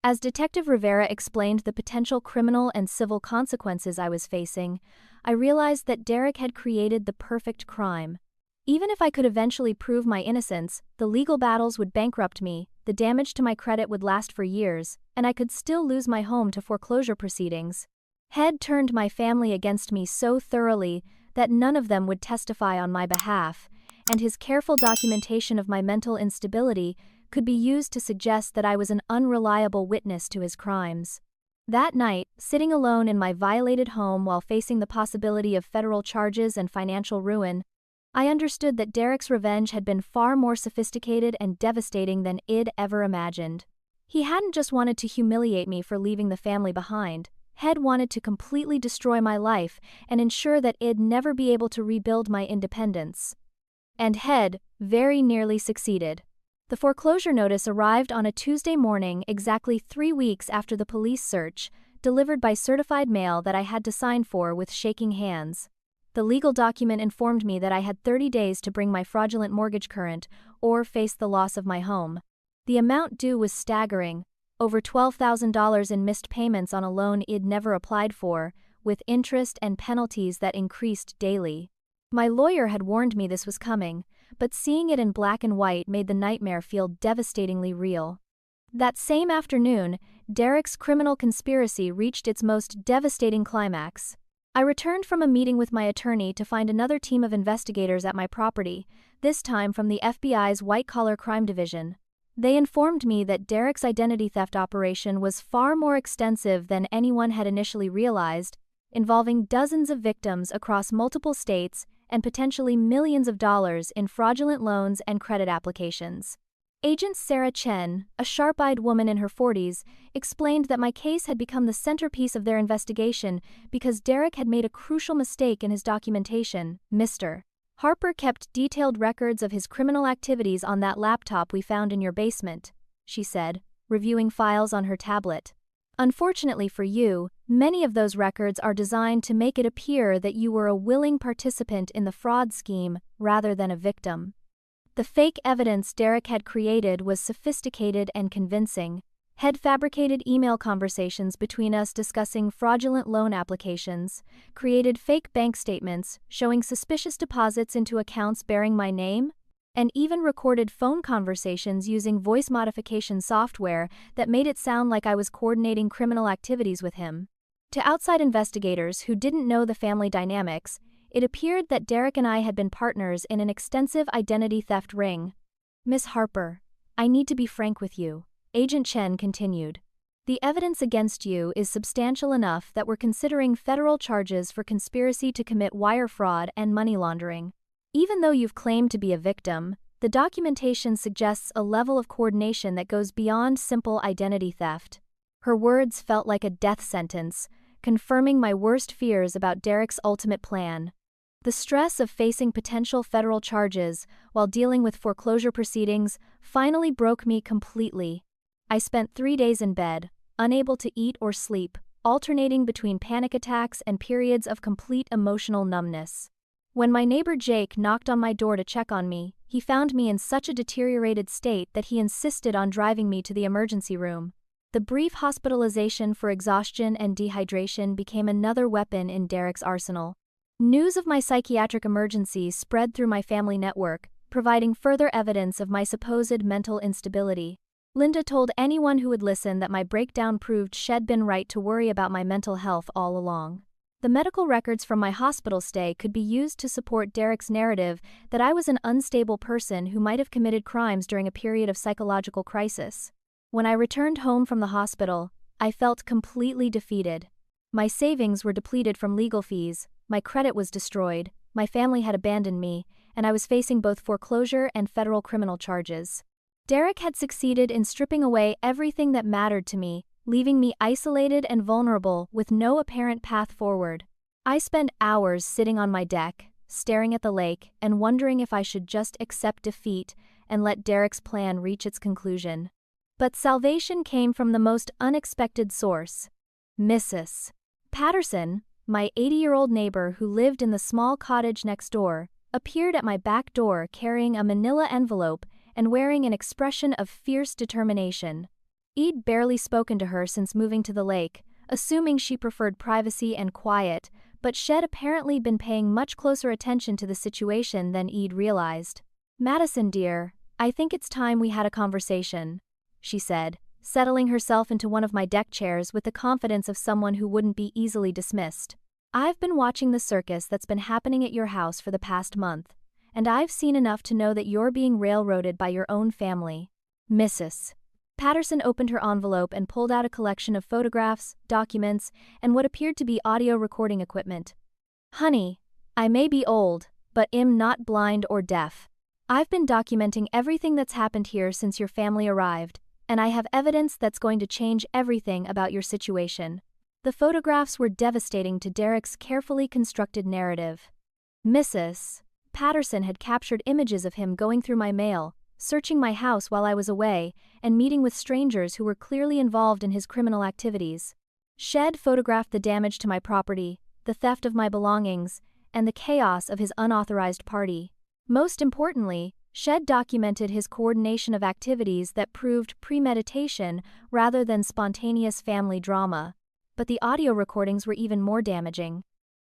As Detective Rivera explained the potential criminal and civil consequences I was facing, I realized that Derek had created the perfect crime. Even if I could eventually prove my innocence, the legal battles would bankrupt me, the damage to my credit would last for years, and I could still lose my home to foreclosure proceedings. Head turned my family against me so thoroughly that none of them would testify on my behalf, and his careful documentation of my mental instability could be used to suggest that I was an unreliable witness to his crimes. That night, sitting alone in my violated home while facing the possibility of federal charges and financial ruin, I understood that Derek's revenge had been far more sophisticated and devastating than Id ever imagined. He hadn't just wanted to humiliate me for leaving the family behind. Head wanted to completely destroy my life and ensure that I'd never be able to rebuild my independence. And Head very nearly succeeded. The foreclosure notice arrived on a Tuesday morning exactly 3 weeks after the police search, delivered by certified mail that I had to sign for with shaking hands. The legal document informed me that I had 30 days to bring my fraudulent mortgage current or face the loss of my home. The amount due was staggering, over $12,000 in missed payments on a loan I'd never applied for, with interest and penalties that increased daily. My lawyer had warned me this was coming, but seeing it in black and white made the nightmare feel devastatingly real. That same afternoon, Derek's criminal conspiracy reached its most devastating climax. I returned from a meeting with my attorney to find another team of investigators at my property, this time from the FBI's white-collar crime division. They informed me that Derek's identity theft operation was far more extensive than anyone had initially realized, involving dozens of victims across multiple states and potentially millions of dollars in fraudulent loans and credit applications. Agent Sarah Chen, a sharp-eyed woman in her 40s, explained that my case had become the centerpiece of their investigation because Derek had made a crucial mistake in his documentation. Mr. Harper kept detailed records of his criminal activities on that laptop we found in your basement, she said, reviewing files on her tablet. Unfortunately for you, many of those records are designed to make it appear that you were a willing participant in the fraud scheme rather than a victim. The fake evidence Derek had created was sophisticated and convincing. Head fabricated email conversations between us discussing fraudulent loan applications, created fake bank statements showing suspicious deposits into accounts bearing my name, and even recorded phone conversations using voice modification software that made it sound like I was coordinating criminal activities with him. To outside investigators who didn't know the family dynamics, it appeared that Derek and I had been partners in an extensive identity theft ring. Miss Harper, I need to be frank with you, Agent Chen continued. The evidence against you is substantial enough that we're considering federal charges for conspiracy to commit wire fraud and money laundering. Even though you've claimed to be a victim, the documentation suggests a level of coordination that goes beyond simple identity theft. Her words felt like a death sentence, confirming my worst fears about Derek's ultimate plan. The stress of facing potential federal charges while dealing with foreclosure proceedings finally broke me completely. I spent 3 days in bed, unable to eat or sleep, alternating between panic attacks and periods of complete emotional numbness. When my neighbor Jake knocked on my door to check on me, he found me in such a deteriorated state that he insisted on driving me to the emergency room. The brief hospitalization for exhaustion and dehydration became another weapon in Derek's arsenal. News of my psychiatric emergency spread through my family network, providing further evidence of my supposed mental instability. Linda told anyone who would listen that my breakdown proved she'd been right to worry about my mental health all along. The medical records from my hospital stay could be used to support Derek's narrative that I was an unstable person who might have committed crimes during a period of psychological crisis. When I returned home from the hospital, I felt completely defeated. My savings were depleted from legal fees, my credit was destroyed, my family had abandoned me, and I was facing both foreclosure and federal criminal charges. Derek had succeeded in stripping away everything that mattered to me, leaving me isolated and vulnerable with no apparent path forward. I spent hours sitting on my deck, staring at the lake, and wondering if I should just accept defeat and let Derek's plan reach its conclusion. But salvation came from the most unexpected source. Mrs. Patterson, my 80-year-old neighbor who lived in the small cottage next door, appeared at my back door carrying a manila envelope and wearing an expression of fierce determination. I'd barely spoken to her since moving to the lake, assuming she preferred privacy and quiet, but she'd apparently been paying much closer attention to the situation than I'd realized. "Madison, dear, I think it's time we had a conversation," she said, settling herself into one of my deck chairs with the confidence of someone who wouldn't be easily dismissed. "I've been watching the circus that's been happening at your house for the past month, and I've seen enough to know that you're being railroaded by your own family. Mrs. Patterson opened her envelope and pulled out a collection of photographs, documents, and what appeared to be audio recording equipment. "Honey, I may be old, but am not blind or deaf. I've been documenting everything that's happened here since your family arrived, and I have evidence that's going to change everything about your situation." The photographs were devastating to Derek's carefully constructed narrative. Mrs. Patterson had captured images of him going through my mail, searching my house while I was away, and meeting with strangers who were clearly involved in his criminal activities. Shed photographed the damage to my property, the theft of my belongings, and the chaos of his unauthorized party. Most importantly, Shed documented his coordination of activities that proved premeditation rather than spontaneous family drama. But the audio recordings were even more damaging.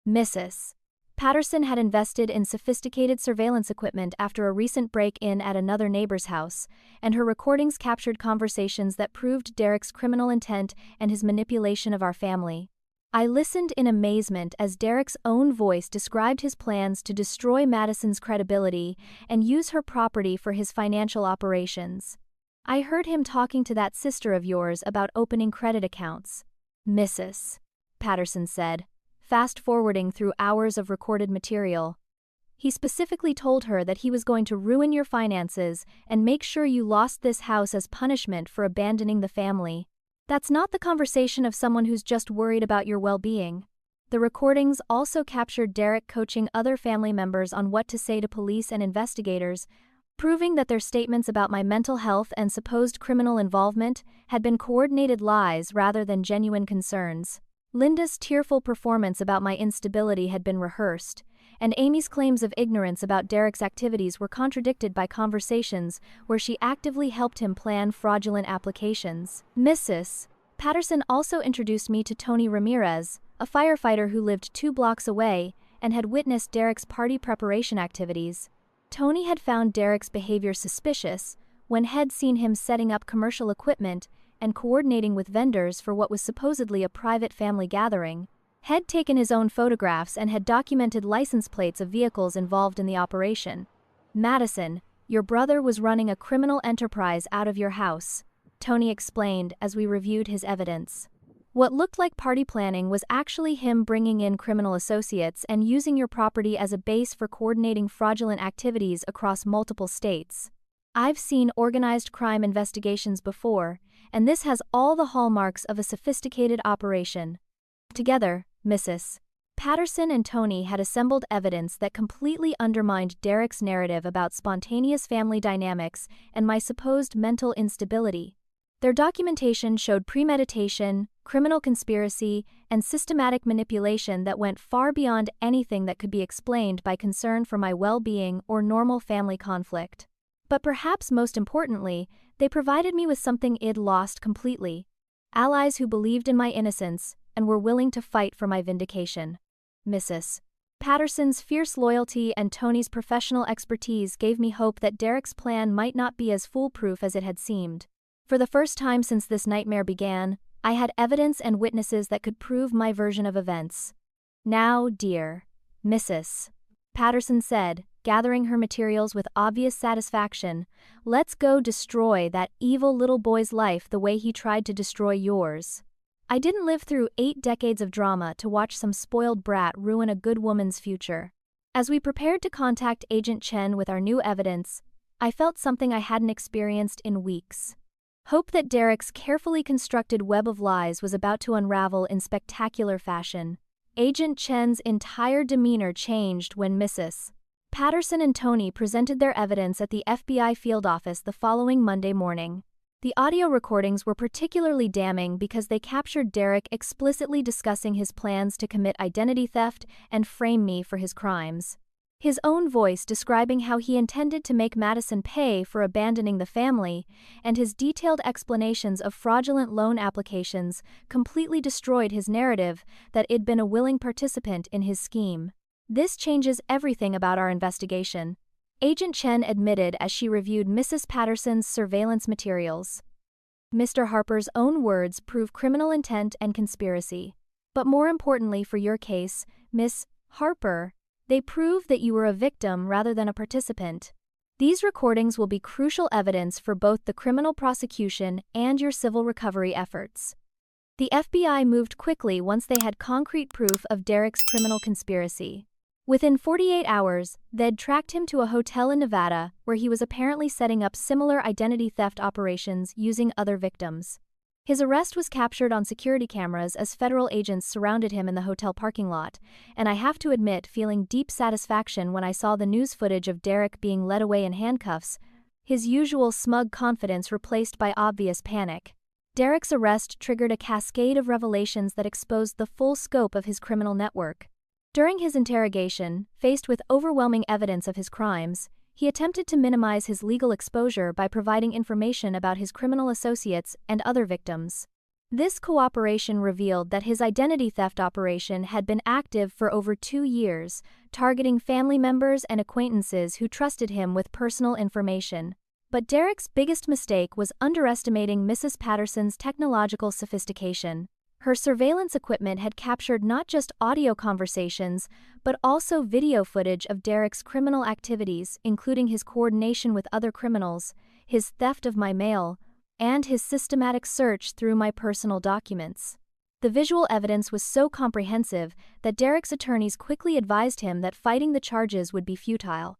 Mrs. Patterson had invested in sophisticated surveillance equipment after a recent break-in at another neighbor's house, and her recordings captured conversations that proved Derek's criminal intent and his manipulation of our family. I listened in amazement as Derek's own voice described his plans to destroy Madison's credibility and use her property for his financial operations. "I heard him talking to that sister of yours about opening credit accounts," Mrs. Patterson said, fast-forwarding through hours of recorded material. "He specifically told her that he was going to ruin your finances and make sure you lost this house as punishment for abandoning the family. That's not the conversation of someone who's just worried about your well-being." The recordings also captured Derek coaching other family members on what to say to police and investigators, proving that their statements about my mental health and supposed criminal involvement had been coordinated lies rather than genuine concerns. Linda's tearful performance about my instability had been rehearsed, and Amy's claims of ignorance about Derek's activities were contradicted by conversations where she actively helped him plan fraudulent applications. Mrs. Patterson also introduced me to Tony Ramirez, a firefighter who lived 2 blocks away and had witnessed Derek's party preparation activities. Tony had found Derek's behavior suspicious when had seen him setting up commercial equipment and coordinating with vendors for what was supposedly a private family gathering. Had taken his own photographs and had documented license plates of vehicles involved in the operation. "Madison, your brother was running a criminal enterprise out of your house," Tony explained as we reviewed his evidence. "What looked like party planning was actually him bringing in criminal associates and using your property as a base for coordinating fraudulent activities across multiple states. I've seen organized crime investigations before, and this has all the hallmarks of a sophisticated operation." Together, Mrs. Patterson and Tony had assembled evidence that completely undermined Derek's narrative about spontaneous family dynamics and my supposed mental instability. Their documentation showed premeditation, criminal conspiracy, and systematic manipulation that went far beyond anything that could be explained by concern for my well-being or normal family conflict. But perhaps most importantly, they provided me with something I'd lost completely: allies who believed in my innocence and were willing to fight for my vindication. Mrs. Patterson's fierce loyalty and Tony's professional expertise gave me hope that Derek's plan might not be as foolproof as it had seemed. For the first time since this nightmare began, I had evidence and witnesses that could prove my version of events. "Now, dear," Mrs. Patterson said, gathering her materials with obvious satisfaction, "let's go destroy that evil little boy's life the way he tried to destroy yours." I didn't live through 8 decades of drama to watch some spoiled brat ruin a good woman's future. As we prepared to contact Agent Chen with our new evidence, I felt something I hadn't experienced in weeks. Hope that Derek's carefully constructed web of lies was about to unravel in spectacular fashion. Agent Chen's entire demeanor changed when Mrs. Patterson and Tony presented their evidence at the FBI field office the following Monday morning. The audio recordings were particularly damning because they captured Derek explicitly discussing his plans to commit identity theft and frame me for his crimes. His own voice describing how he intended to make Madison pay for abandoning the family, and his detailed explanations of fraudulent loan applications completely destroyed his narrative that I'd been a willing participant in his scheme. "This changes everything about our investigation," Agent Chen admitted as she reviewed Mrs. Patterson's surveillance materials. Mr. Harper's own words prove criminal intent and conspiracy. But more importantly for your case, Miss Harper, they prove that you were a victim rather than a participant. These recordings will be crucial evidence for both the criminal prosecution and your civil recovery efforts. The FBI moved quickly once they had concrete proof of Derek's criminal conspiracy. Within 48 hours, they'd tracked him to a hotel in Nevada where he was apparently setting up similar identity theft operations using other victims. His arrest was captured on security cameras as federal agents surrounded him in the hotel parking lot, and I have to admit feeling deep satisfaction when I saw the news footage of Derek being led away in handcuffs, his usual smug confidence replaced by obvious panic. Derek's arrest triggered a cascade of revelations that exposed the full scope of his criminal network. During his interrogation, faced with overwhelming evidence of his crimes, he attempted to minimize his legal exposure by providing information about his criminal associates and other victims. This cooperation revealed that his identity theft operation had been active for over 2 years, targeting family members and acquaintances who trusted him with personal information. But Derek's biggest mistake was underestimating Mrs. Patterson's technological sophistication. Her surveillance equipment had captured not just audio conversations, but also video footage of Derek's criminal activities, including his coordination with other criminals, his theft of my mail, and his systematic search through my personal documents. The visual evidence was so comprehensive that Derek's attorneys quickly advised him that fighting the charges would be futile.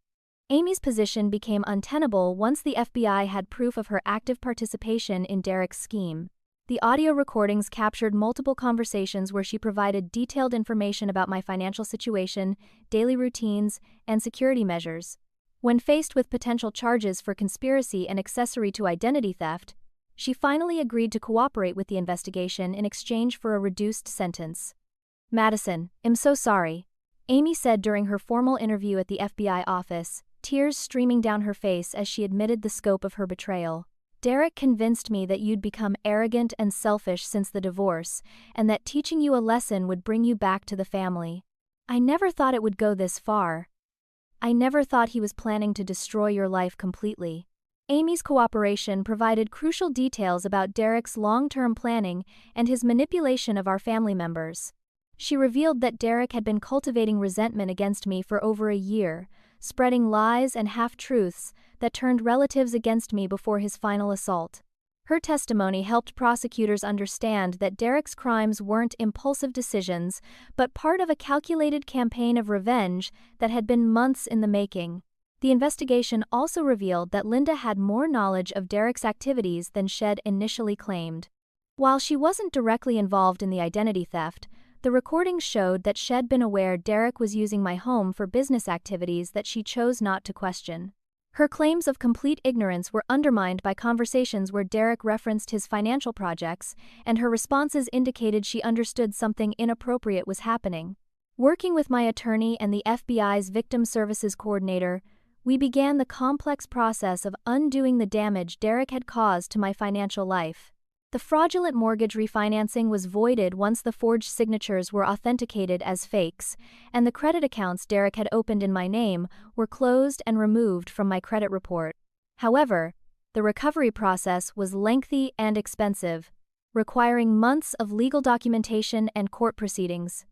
Amy's position became untenable once the FBI had proof of her active participation in Derek's scheme. The audio recordings captured multiple conversations where she provided detailed information about my financial situation, daily routines, and security measures. When faced with potential charges for conspiracy and accessory to identity theft, she finally agreed to cooperate with the investigation in exchange for a reduced sentence. "Madison, I'm so sorry," Amy said during her formal interview at the FBI office, tears streaming down her face as she admitted the scope of her betrayal. "Derek convinced me that you'd become arrogant and selfish since the divorce, and that teaching you a lesson would bring you back to the family. I never thought it would go this far. I never thought he was planning to destroy your life completely." Amy's cooperation provided crucial details about Derek's long-term planning and his manipulation of our family members. She revealed that Derek had been cultivating resentment against me for over a year, spreading lies and half-truths that turned relatives against me before his final assault. Her testimony helped prosecutors understand that Derek's crimes weren't impulsive decisions, but part of a calculated campaign of revenge that had been months in the making. The investigation also revealed that Linda had more knowledge of Derek's activities than Shed initially claimed. While she wasn't directly involved in the identity theft, the recordings showed that Shed been aware Derek was using my home for business activities that she chose not to question. Her claims of complete ignorance were undermined by conversations where Derek referenced his financial projects, and her responses indicated she understood something inappropriate was happening. Working with my attorney and the FBI's Victim Services Coordinator, we began the complex process of undoing the damage Derek had caused to my financial life. The fraudulent mortgage refinancing was voided once the forged signatures were authenticated as fakes, and the credit accounts Derek had opened in my name were closed and removed from my credit report. However, the recovery process was lengthy and expensive, requiring months of legal documentation and court proceedings.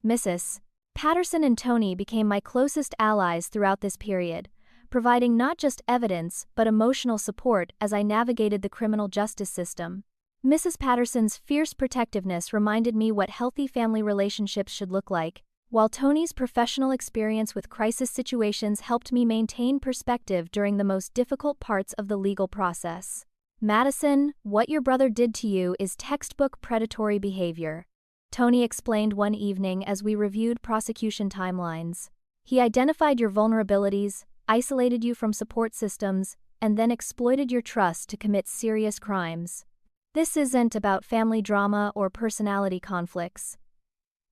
Mrs. Patterson and Tony became my closest allies throughout this period, providing not just evidence but emotional support as I navigated the criminal justice system. Mrs. Patterson's fierce protectiveness reminded me what healthy family relationships should look like, while Tony's professional experience with crisis situations helped me maintain perspective during the most difficult parts of the legal process. "Madison, what your brother did to you is textbook predatory behavior," Tony explained one evening as we reviewed prosecution timelines. "He identified your vulnerabilities, isolated you from support systems, and then exploited your trust to commit serious crimes. This isn't about family drama or personality conflicts.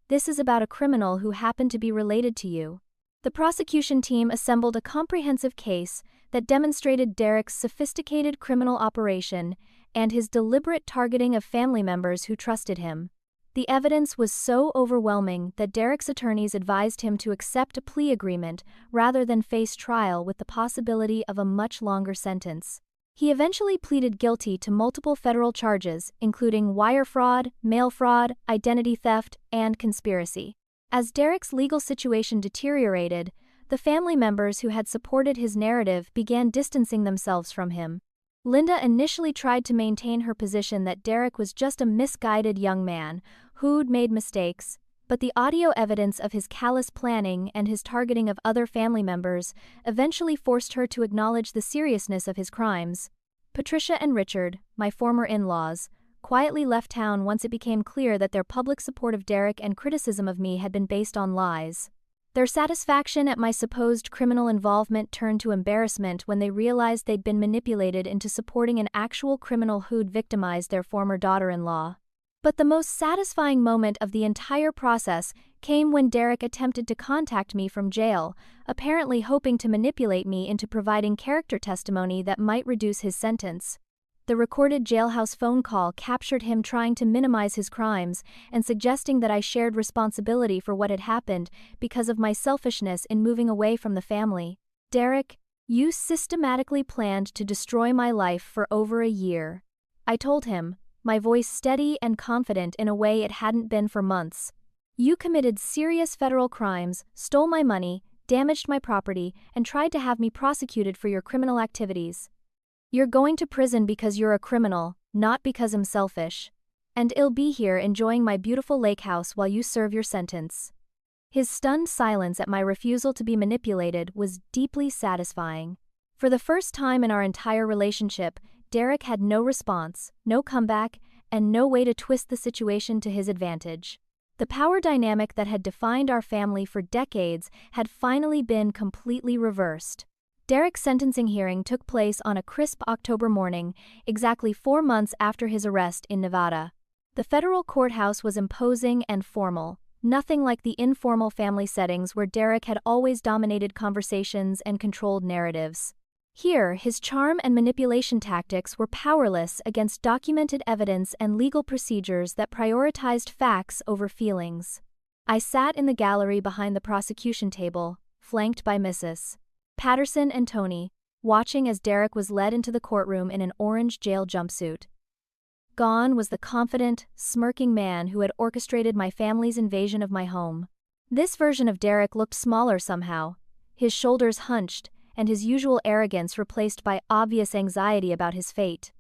This is about a criminal who happened to be related to you." The prosecution team assembled a comprehensive case that demonstrated Derek's sophisticated criminal operation and his deliberate targeting of family members who trusted him. The evidence was so overwhelming that Derek's attorneys advised him to accept a plea agreement rather than face trial with the possibility of a much longer sentence. He eventually pleaded guilty to multiple federal charges, including wire fraud, mail fraud, identity theft, and conspiracy. As Derek's legal situation deteriorated, the family members who had supported his narrative began distancing themselves from him. Linda initially tried to maintain her position that Derek was just a misguided young man who'd made mistakes, but the audio evidence of his callous planning and his targeting of other family members eventually forced her to acknowledge the seriousness of his crimes. Patricia and Richard, my former in-laws, quietly left town once it became clear that their public support of Derek and criticism of me had been based on lies. Their satisfaction at my supposed criminal involvement turned to embarrassment when they realized they'd been manipulated into supporting an actual criminal who'd victimized their former daughter-in-law. But the most satisfying moment of the entire process came when Derek attempted to contact me from jail, apparently hoping to manipulate me into providing character testimony that might reduce his sentence. The recorded jailhouse phone call captured him trying to minimize his crimes and suggesting that I shared responsibility for what had happened because of my selfishness in moving away from the family. "Derek, you systematically planned to destroy my life for over a year," I told him, my voice steady and confident in a way it hadn't been for months. "You committed serious federal crimes, stole my money, damaged my property, and tried to have me prosecuted for your criminal activities. You're going to prison because you're a criminal, not because I'm selfish. And I'll be here enjoying my beautiful lake house while you serve your sentence." His stunned silence at my refusal to be manipulated was deeply satisfying. For the first time in our entire relationship, Derek had no response, no comeback, and no way to twist the situation to his advantage. The power dynamic that had defined our family for decades had finally been completely reversed. Derek's sentencing hearing took place on a crisp October morning, exactly 4 months after his arrest in Nevada. The federal courthouse was imposing and formal, nothing like the informal family settings where Derek had always dominated conversations and controlled narratives. Here, his charm and manipulation tactics were powerless against documented evidence and legal procedures that prioritized facts over feelings. I sat in the gallery behind the prosecution table, flanked by Mrs. Patterson and Tony, watching as Derek was led into the courtroom in an orange jail jumpsuit. Gone was the confident, smirking man who had orchestrated my family's invasion of my home. This version of Derek looked smaller somehow, his shoulders hunched, and his usual arrogance replaced by obvious anxiety about his fate.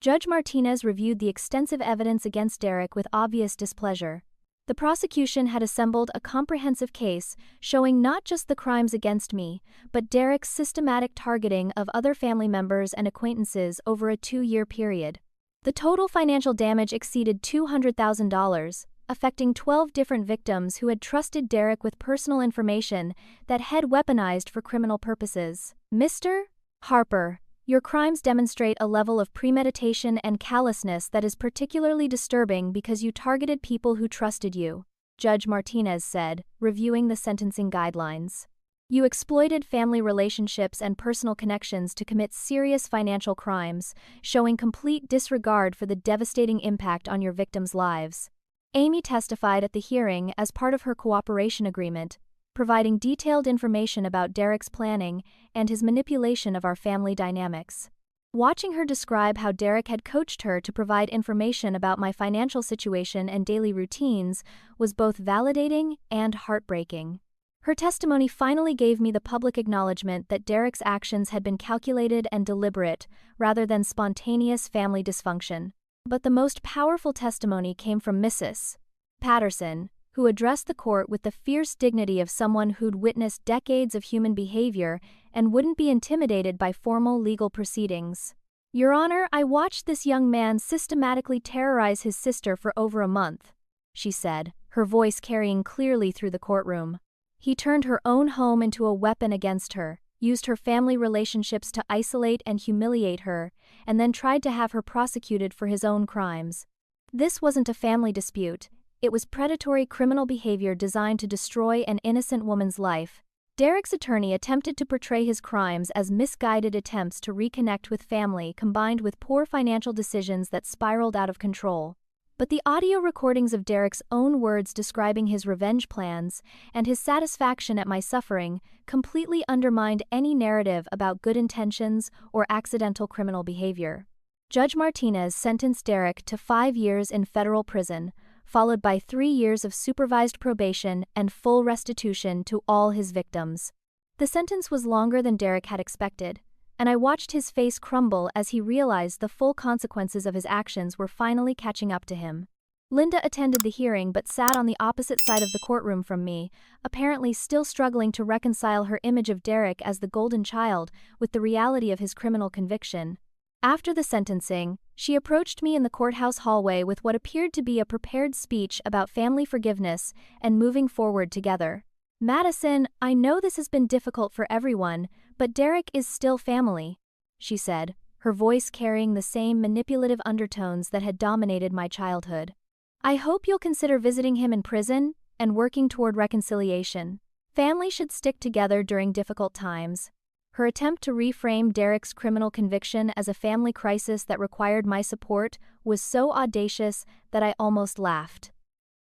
Judge Martinez reviewed the extensive evidence against Derek with obvious displeasure. The prosecution had assembled a comprehensive case showing not just the crimes against me, but Derek's systematic targeting of other family members and acquaintances over a 2-year period. The total financial damage exceeded $200,000, affecting 12 different victims who had trusted Derek with personal information that had weaponized for criminal purposes. "Mr. Harper, your crimes demonstrate a level of premeditation and callousness that is particularly disturbing because you targeted people who trusted you," Judge Martinez said, reviewing the sentencing guidelines. "You exploited family relationships and personal connections to commit serious financial crimes, showing complete disregard for the devastating impact on your victims' lives." Amy testified at the hearing as part of her cooperation agreement, providing detailed information about Derek's planning and his manipulation of our family dynamics. Watching her describe how Derek had coached her to provide information about my financial situation and daily routines was both validating and heartbreaking. Her testimony finally gave me the public acknowledgement that Derek's actions had been calculated and deliberate, rather than spontaneous family dysfunction. But the most powerful testimony came from Mrs. Patterson, who addressed the court with the fierce dignity of someone who'd witnessed decades of human behavior and wouldn't be intimidated by formal legal proceedings. "Your Honor, I watched this young man systematically terrorize his sister for over a month," she said, her voice carrying clearly through the courtroom. "He turned her own home into a weapon against her, used her family relationships to isolate and humiliate her, and then tried to have her prosecuted for his own crimes. This wasn't a family dispute, it was predatory criminal behavior designed to destroy an innocent woman's life." Derek's attorney attempted to portray his crimes as misguided attempts to reconnect with family combined with poor financial decisions that spiraled out of control. But the audio recordings of Derek's own words describing his revenge plans and his satisfaction at my suffering completely undermined any narrative about good intentions or accidental criminal behavior. Judge Martinez sentenced Derek to 5 years in federal prison, followed by 3 years of supervised probation and full restitution to all his victims. The sentence was longer than Derek had expected, and I watched his face crumble as he realized the full consequences of his actions were finally catching up to him. Linda attended the hearing but sat on the opposite side of the courtroom from me, apparently still struggling to reconcile her image of Derek as the golden child with the reality of his criminal conviction. After the sentencing, she approached me in the courthouse hallway with what appeared to be a prepared speech about family forgiveness and moving forward together. "Madison, I know this has been difficult for everyone, but Derek is still family," she said, her voice carrying the same manipulative undertones that had dominated my childhood. "I hope you'll consider visiting him in prison and working toward reconciliation. Family should stick together during difficult times." Her attempt to reframe Derek's criminal conviction as a family crisis that required my support was so audacious that I almost laughed.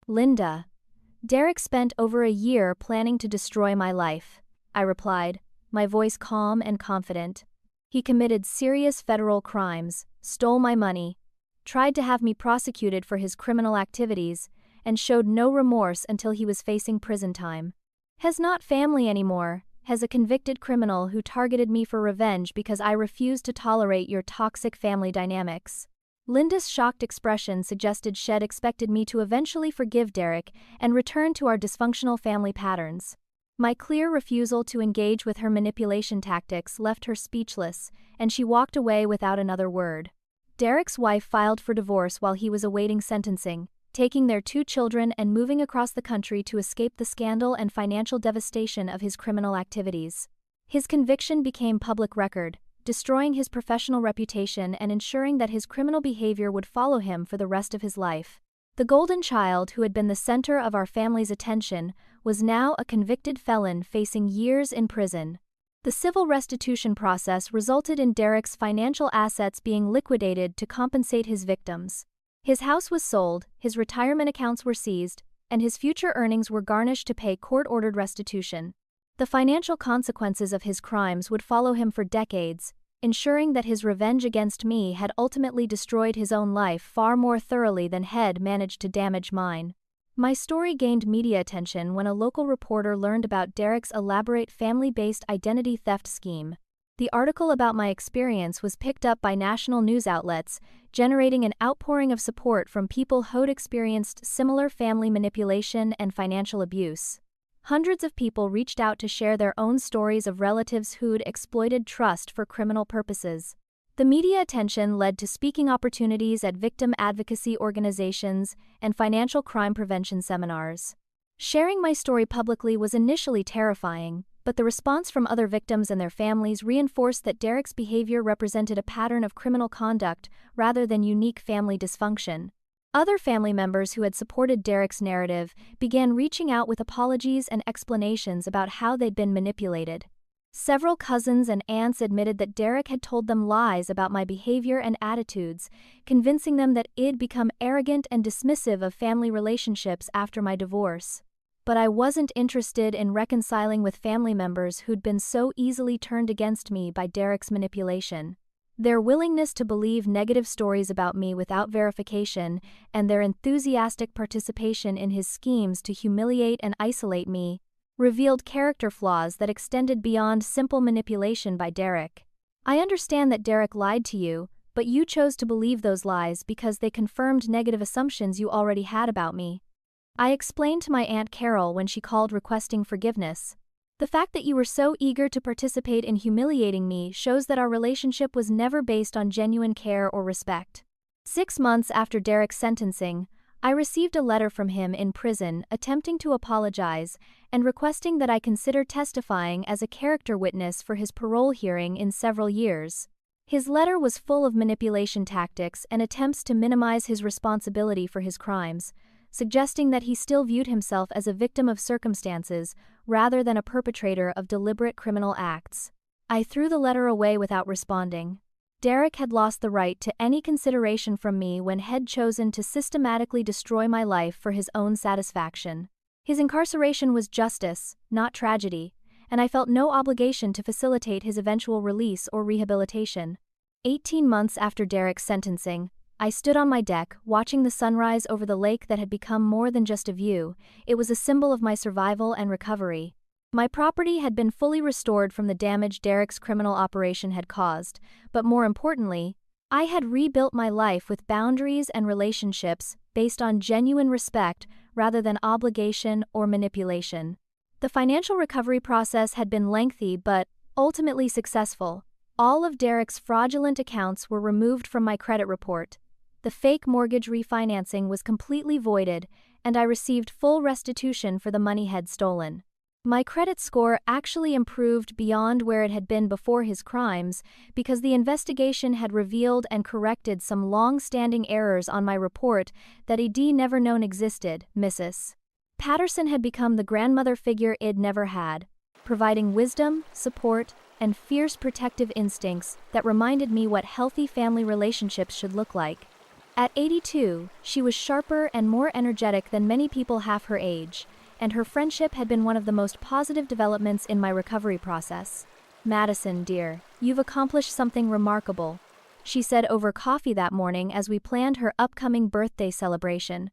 "Linda, Derek spent over a year planning to destroy my life," I replied, my voice calm and confident. "He committed serious federal crimes, stole my money, tried to have me prosecuted for his criminal activities, and showed no remorse until he was facing prison time. Has not family anymore, has a convicted criminal who targeted me for revenge because I refused to tolerate your toxic family dynamics." Linda's shocked expression suggested she'd expected me to eventually forgive Derek and return to our dysfunctional family patterns. My clear refusal to engage with her manipulation tactics left her speechless, and she walked away without another word. Derek's wife filed for divorce while he was awaiting sentencing, taking their 2 children and moving across the country to escape the scandal and financial devastation of his criminal activities. His conviction became public record, destroying his professional reputation and ensuring that his criminal behavior would follow him for the rest of his life. The golden child who had been the center of our family's attention was now a convicted felon facing years in prison. The civil restitution process resulted in Derek's financial assets being liquidated to compensate his victims. His house was sold, his retirement accounts were seized, and his future earnings were garnished to pay court-ordered restitution. The financial consequences of his crimes would follow him for decades, ensuring that his revenge against me had ultimately destroyed his own life far more thoroughly than had managed to damage mine. My story gained media attention when a local reporter learned about Derek's elaborate family-based identity theft scheme. The article about my experience was picked up by national news outlets, generating an outpouring of support from people who'd experienced similar family manipulation and financial abuse. Hundreds of people reached out to share their own stories of relatives who'd exploited trust for criminal purposes. The media attention led to speaking opportunities at victim advocacy organizations and financial crime prevention seminars. Sharing my story publicly was initially terrifying, but the response from other victims and their families reinforced that Derek's behavior represented a pattern of criminal conduct rather than unique family dysfunction. Other family members who had supported Derek's narrative began reaching out with apologies and explanations about how they'd been manipulated. Several cousins and aunts admitted that Derek had told them lies about my behavior and attitudes, convincing them that I'd become arrogant and dismissive of family relationships after my divorce. But I wasn't interested in reconciling with family members who'd been so easily turned against me by Derek's manipulation. Their willingness to believe negative stories about me without verification and their enthusiastic participation in his schemes to humiliate and isolate me revealed character flaws that extended beyond simple manipulation by Derek. "I understand that Derek lied to you, but you chose to believe those lies because they confirmed negative assumptions you already had about me," I explained to my Aunt Carol when she called requesting forgiveness. "The fact that you were so eager to participate in humiliating me shows that our relationship was never based on genuine care or respect." 6 months after Derek's sentencing, I received a letter from him in prison attempting to apologize and requesting that I consider testifying as a character witness for his parole hearing in several years. His letter was full of manipulation tactics and attempts to minimize his responsibility for his crimes, suggesting that he still viewed himself as a victim of circumstances rather than a perpetrator of deliberate criminal acts. I threw the letter away without responding. Derek had lost the right to any consideration from me when he'd chosen to systematically destroy my life for his own satisfaction. His incarceration was justice, not tragedy, and I felt no obligation to facilitate his eventual release or rehabilitation. 18 months after Derek's sentencing, I stood on my deck, watching the sunrise over the lake that had become more than just a view. It was a symbol of my survival and recovery. My property had been fully restored from the damage Derek's criminal operation had caused, but more importantly, I had rebuilt my life with boundaries and relationships based on genuine respect rather than obligation or manipulation. The financial recovery process had been lengthy but ultimately successful. All of Derek's fraudulent accounts were removed from my credit report. The fake mortgage refinancing was completely voided, and I received full restitution for the money he'd stolen. My credit score actually improved beyond where it had been before his crimes because the investigation had revealed and corrected some long-standing errors on my report that I'd never known existed. Mrs. Patterson had become the grandmother figure I'd never had, providing wisdom, support, and fierce protective instincts that reminded me what healthy family relationships should look like. At 82, she was sharper and more energetic than many people half her age, and her friendship had been one of the most positive developments in my recovery process. "Madison, dear, you've accomplished something remarkable," she said over coffee that morning as we planned her upcoming birthday celebration.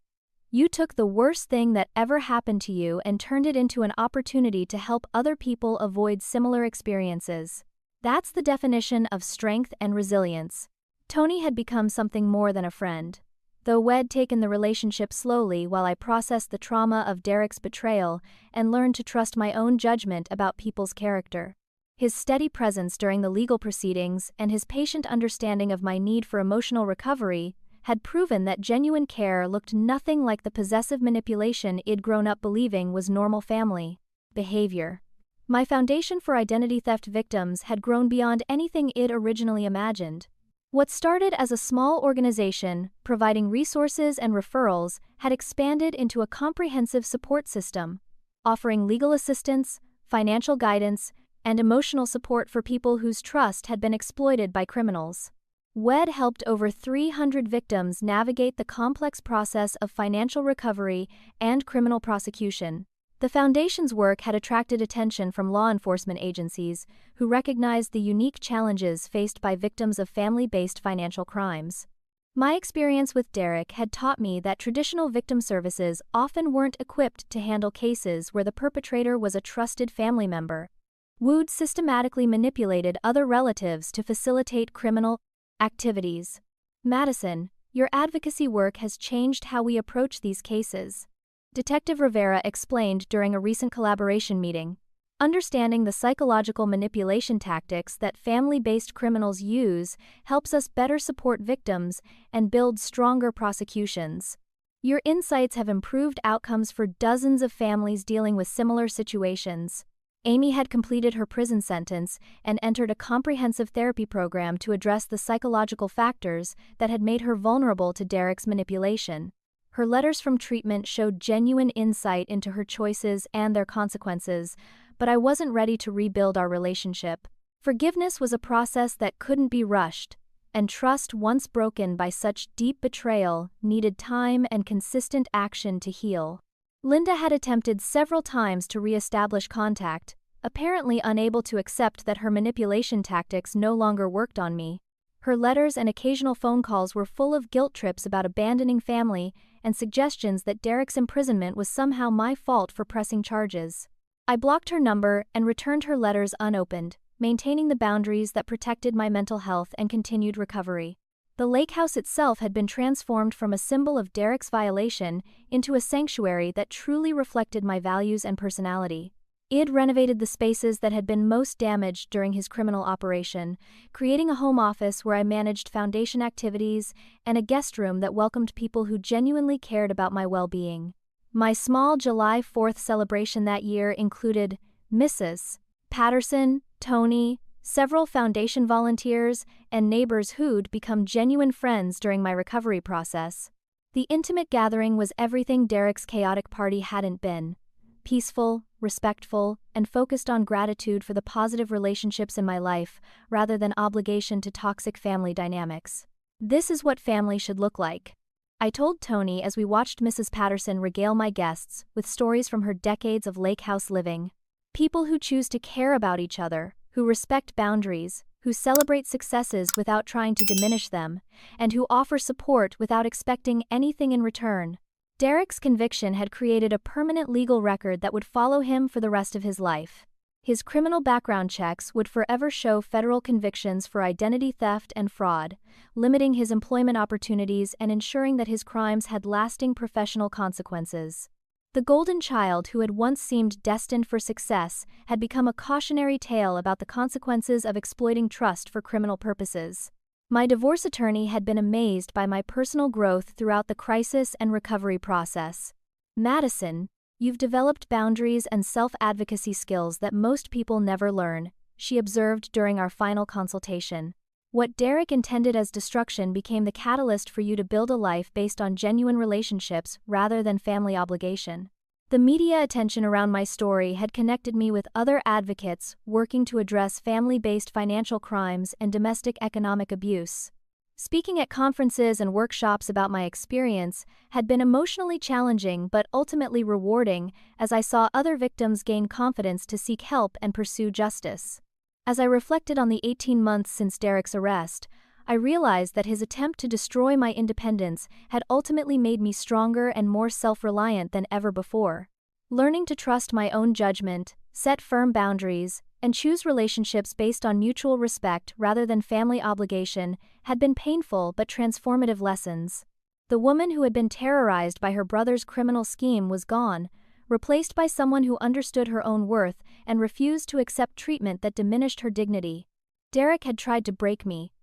"You took the worst thing that ever happened to you and turned it into an opportunity to help other people avoid similar experiences. That's the definition of strength and resilience." Tony had become something more than a friend. Though we'd taken the relationship slowly while I processed the trauma of Derek's betrayal and learned to trust my own judgment about people's character. His steady presence during the legal proceedings and his patient understanding of my need for emotional recovery had proven that genuine care looked nothing like the possessive manipulation I'd grown up believing was normal family behavior. My foundation for identity theft victims had grown beyond anything I'd originally imagined. What started as a small organization providing resources and referrals had expanded into a comprehensive support system, offering legal assistance, financial guidance, and emotional support for people whose trust had been exploited by criminals. WED helped over 300 victims navigate the complex process of financial recovery and criminal prosecution. The Foundation's work had attracted attention from law enforcement agencies who recognized the unique challenges faced by victims of family-based financial crimes. My experience with Derek had taught me that traditional victim services often weren't equipped to handle cases where the perpetrator was a trusted family member. WED systematically manipulated other relatives to facilitate criminal activities. "Madison, your advocacy work has changed how we approach these cases," Detective Rivera explained during a recent collaboration meeting. "Understanding the psychological manipulation tactics that family-based criminals use helps us better support victims and build stronger prosecutions. Your insights have improved outcomes for dozens of families dealing with similar situations." Amy had completed her prison sentence and entered a comprehensive therapy program to address the psychological factors that had made her vulnerable to Derek's manipulation. Her letters from treatment showed genuine insight into her choices and their consequences, but I wasn't ready to rebuild our relationship. Forgiveness was a process that couldn't be rushed, and trust once broken by such deep betrayal needed time and consistent action to heal. Linda had attempted several times to re-establish contact, apparently unable to accept that her manipulation tactics no longer worked on me. Her letters and occasional phone calls were full of guilt trips about abandoning family and suggestions that Derek's imprisonment was somehow my fault for pressing charges. I blocked her number and returned her letters unopened, maintaining the boundaries that protected my mental health and continued recovery. The lake house itself had been transformed from a symbol of Derek's violation into a sanctuary that truly reflected my values and personality. I'd renovated the spaces that had been most damaged during his criminal operation, creating a home office where I managed Foundation activities and a guest room that welcomed people who genuinely cared about my well-being. My small July 4th celebration that year included Mrs. Patterson, Tony, several Foundation volunteers, and neighbors who'd become genuine friends during my recovery process. The intimate gathering was everything Derek's chaotic party hadn't been. peaceful, respectful, and focused on gratitude for the positive relationships in my life, rather than obligation to toxic family dynamics. This is what family should look like. I told Tony as we watched Mrs. Patterson regale my guests with stories from her decades of lake house living. People who choose to care about each other, who respect boundaries, who celebrate successes without trying to diminish them, and who offer support without expecting anything in return. Derek's conviction had created a permanent legal record that would follow him for the rest of his life. His criminal background checks would forever show federal convictions for identity theft and fraud, limiting his employment opportunities and ensuring that his crimes had lasting professional consequences. The golden child who had once seemed destined for success had become a cautionary tale about the consequences of exploiting trust for criminal purposes. My divorce attorney had been amazed by my personal growth throughout the crisis and recovery process. "Madison, you've developed boundaries and self-advocacy skills that most people never learn," she observed during our final consultation. "What Derek intended as destruction became the catalyst for you to build a life based on genuine relationships rather than family obligation." The media attention around my story had connected me with other advocates working to address family-based financial crimes and domestic economic abuse. Speaking at conferences and workshops about my experience had been emotionally challenging but ultimately rewarding as I saw other victims gain confidence to seek help and pursue justice. As I reflected on the 18 months since Derek's arrest, I realized that his attempt to destroy my independence had ultimately made me stronger and more self-reliant than ever before. Learning to trust my own judgment, set firm boundaries, and choose relationships based on mutual respect rather than family obligation had been painful but transformative lessons. The woman who had been terrorized by her brother's criminal scheme was gone, replaced by someone who understood her own worth and refused to accept treatment that diminished her dignity. Derek had tried to break me,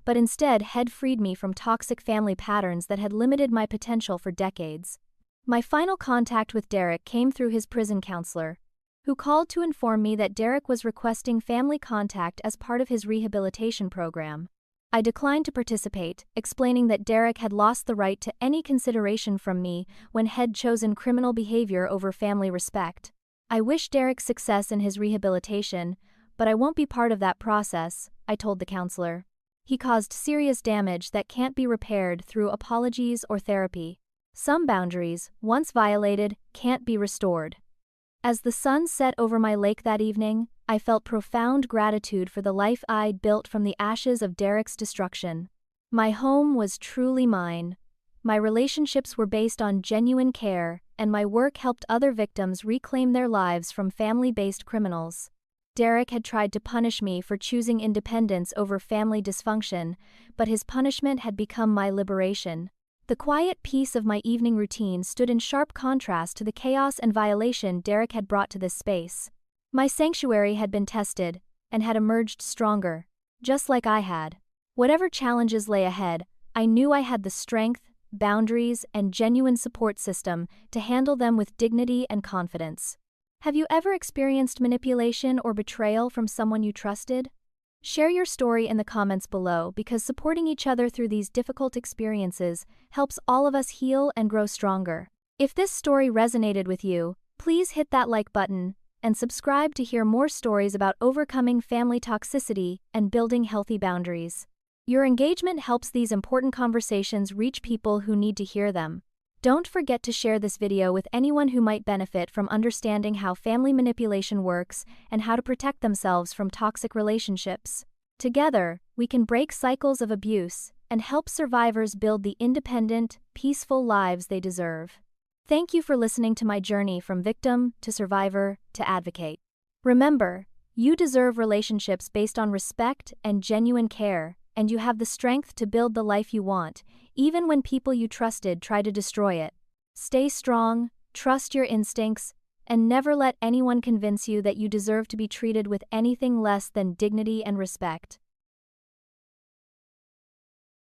but instead had freed me from toxic family patterns that had limited my potential for decades. My final contact with Derek came through his prison counselor, who called to inform me that Derek was requesting family contact as part of his rehabilitation program. I declined to participate, explaining that Derek had lost the right to any consideration from me when had chosen criminal behavior over family respect. "I wish Derek success in his rehabilitation, but I won't be part of that process," I told the counselor. "He caused serious damage that can't be repaired through apologies or therapy. Some boundaries, once violated, can't be restored." As the sun set over my lake that evening, I felt profound gratitude for the life I'd built from the ashes of Derek's destruction. My home was truly mine. My relationships were based on genuine care, and my work helped other victims reclaim their lives from family-based criminals. Derek had tried to punish me for choosing independence over family dysfunction, but his punishment had become my liberation. The quiet peace of my evening routine stood in sharp contrast to the chaos and violation Derek had brought to this space. My sanctuary had been tested, and had emerged stronger, just like I had. Whatever challenges lay ahead, I knew I had the strength, boundaries, and genuine support system to handle them with dignity and confidence. Have you ever experienced manipulation or betrayal from someone you trusted? Share your story in the comments below because supporting each other through these difficult experiences helps all of us heal and grow stronger. If this story resonated with you, please hit that like button and subscribe to hear more stories about overcoming family toxicity and building healthy boundaries. Your engagement helps these important conversations reach people who need to hear them. Don't forget to share this video with anyone who might benefit from understanding how family manipulation works and how to protect themselves from toxic relationships. Together, we can break cycles of abuse and help survivors build the independent, peaceful lives they deserve. Thank you for listening to my journey from victim to survivor to advocate. Remember, you deserve relationships based on respect and genuine care, and you have the strength to build the life you want, even when people you trusted try to destroy it. Stay strong, trust your instincts, and never let anyone convince you that you deserve to be treated with anything less than dignity and respect.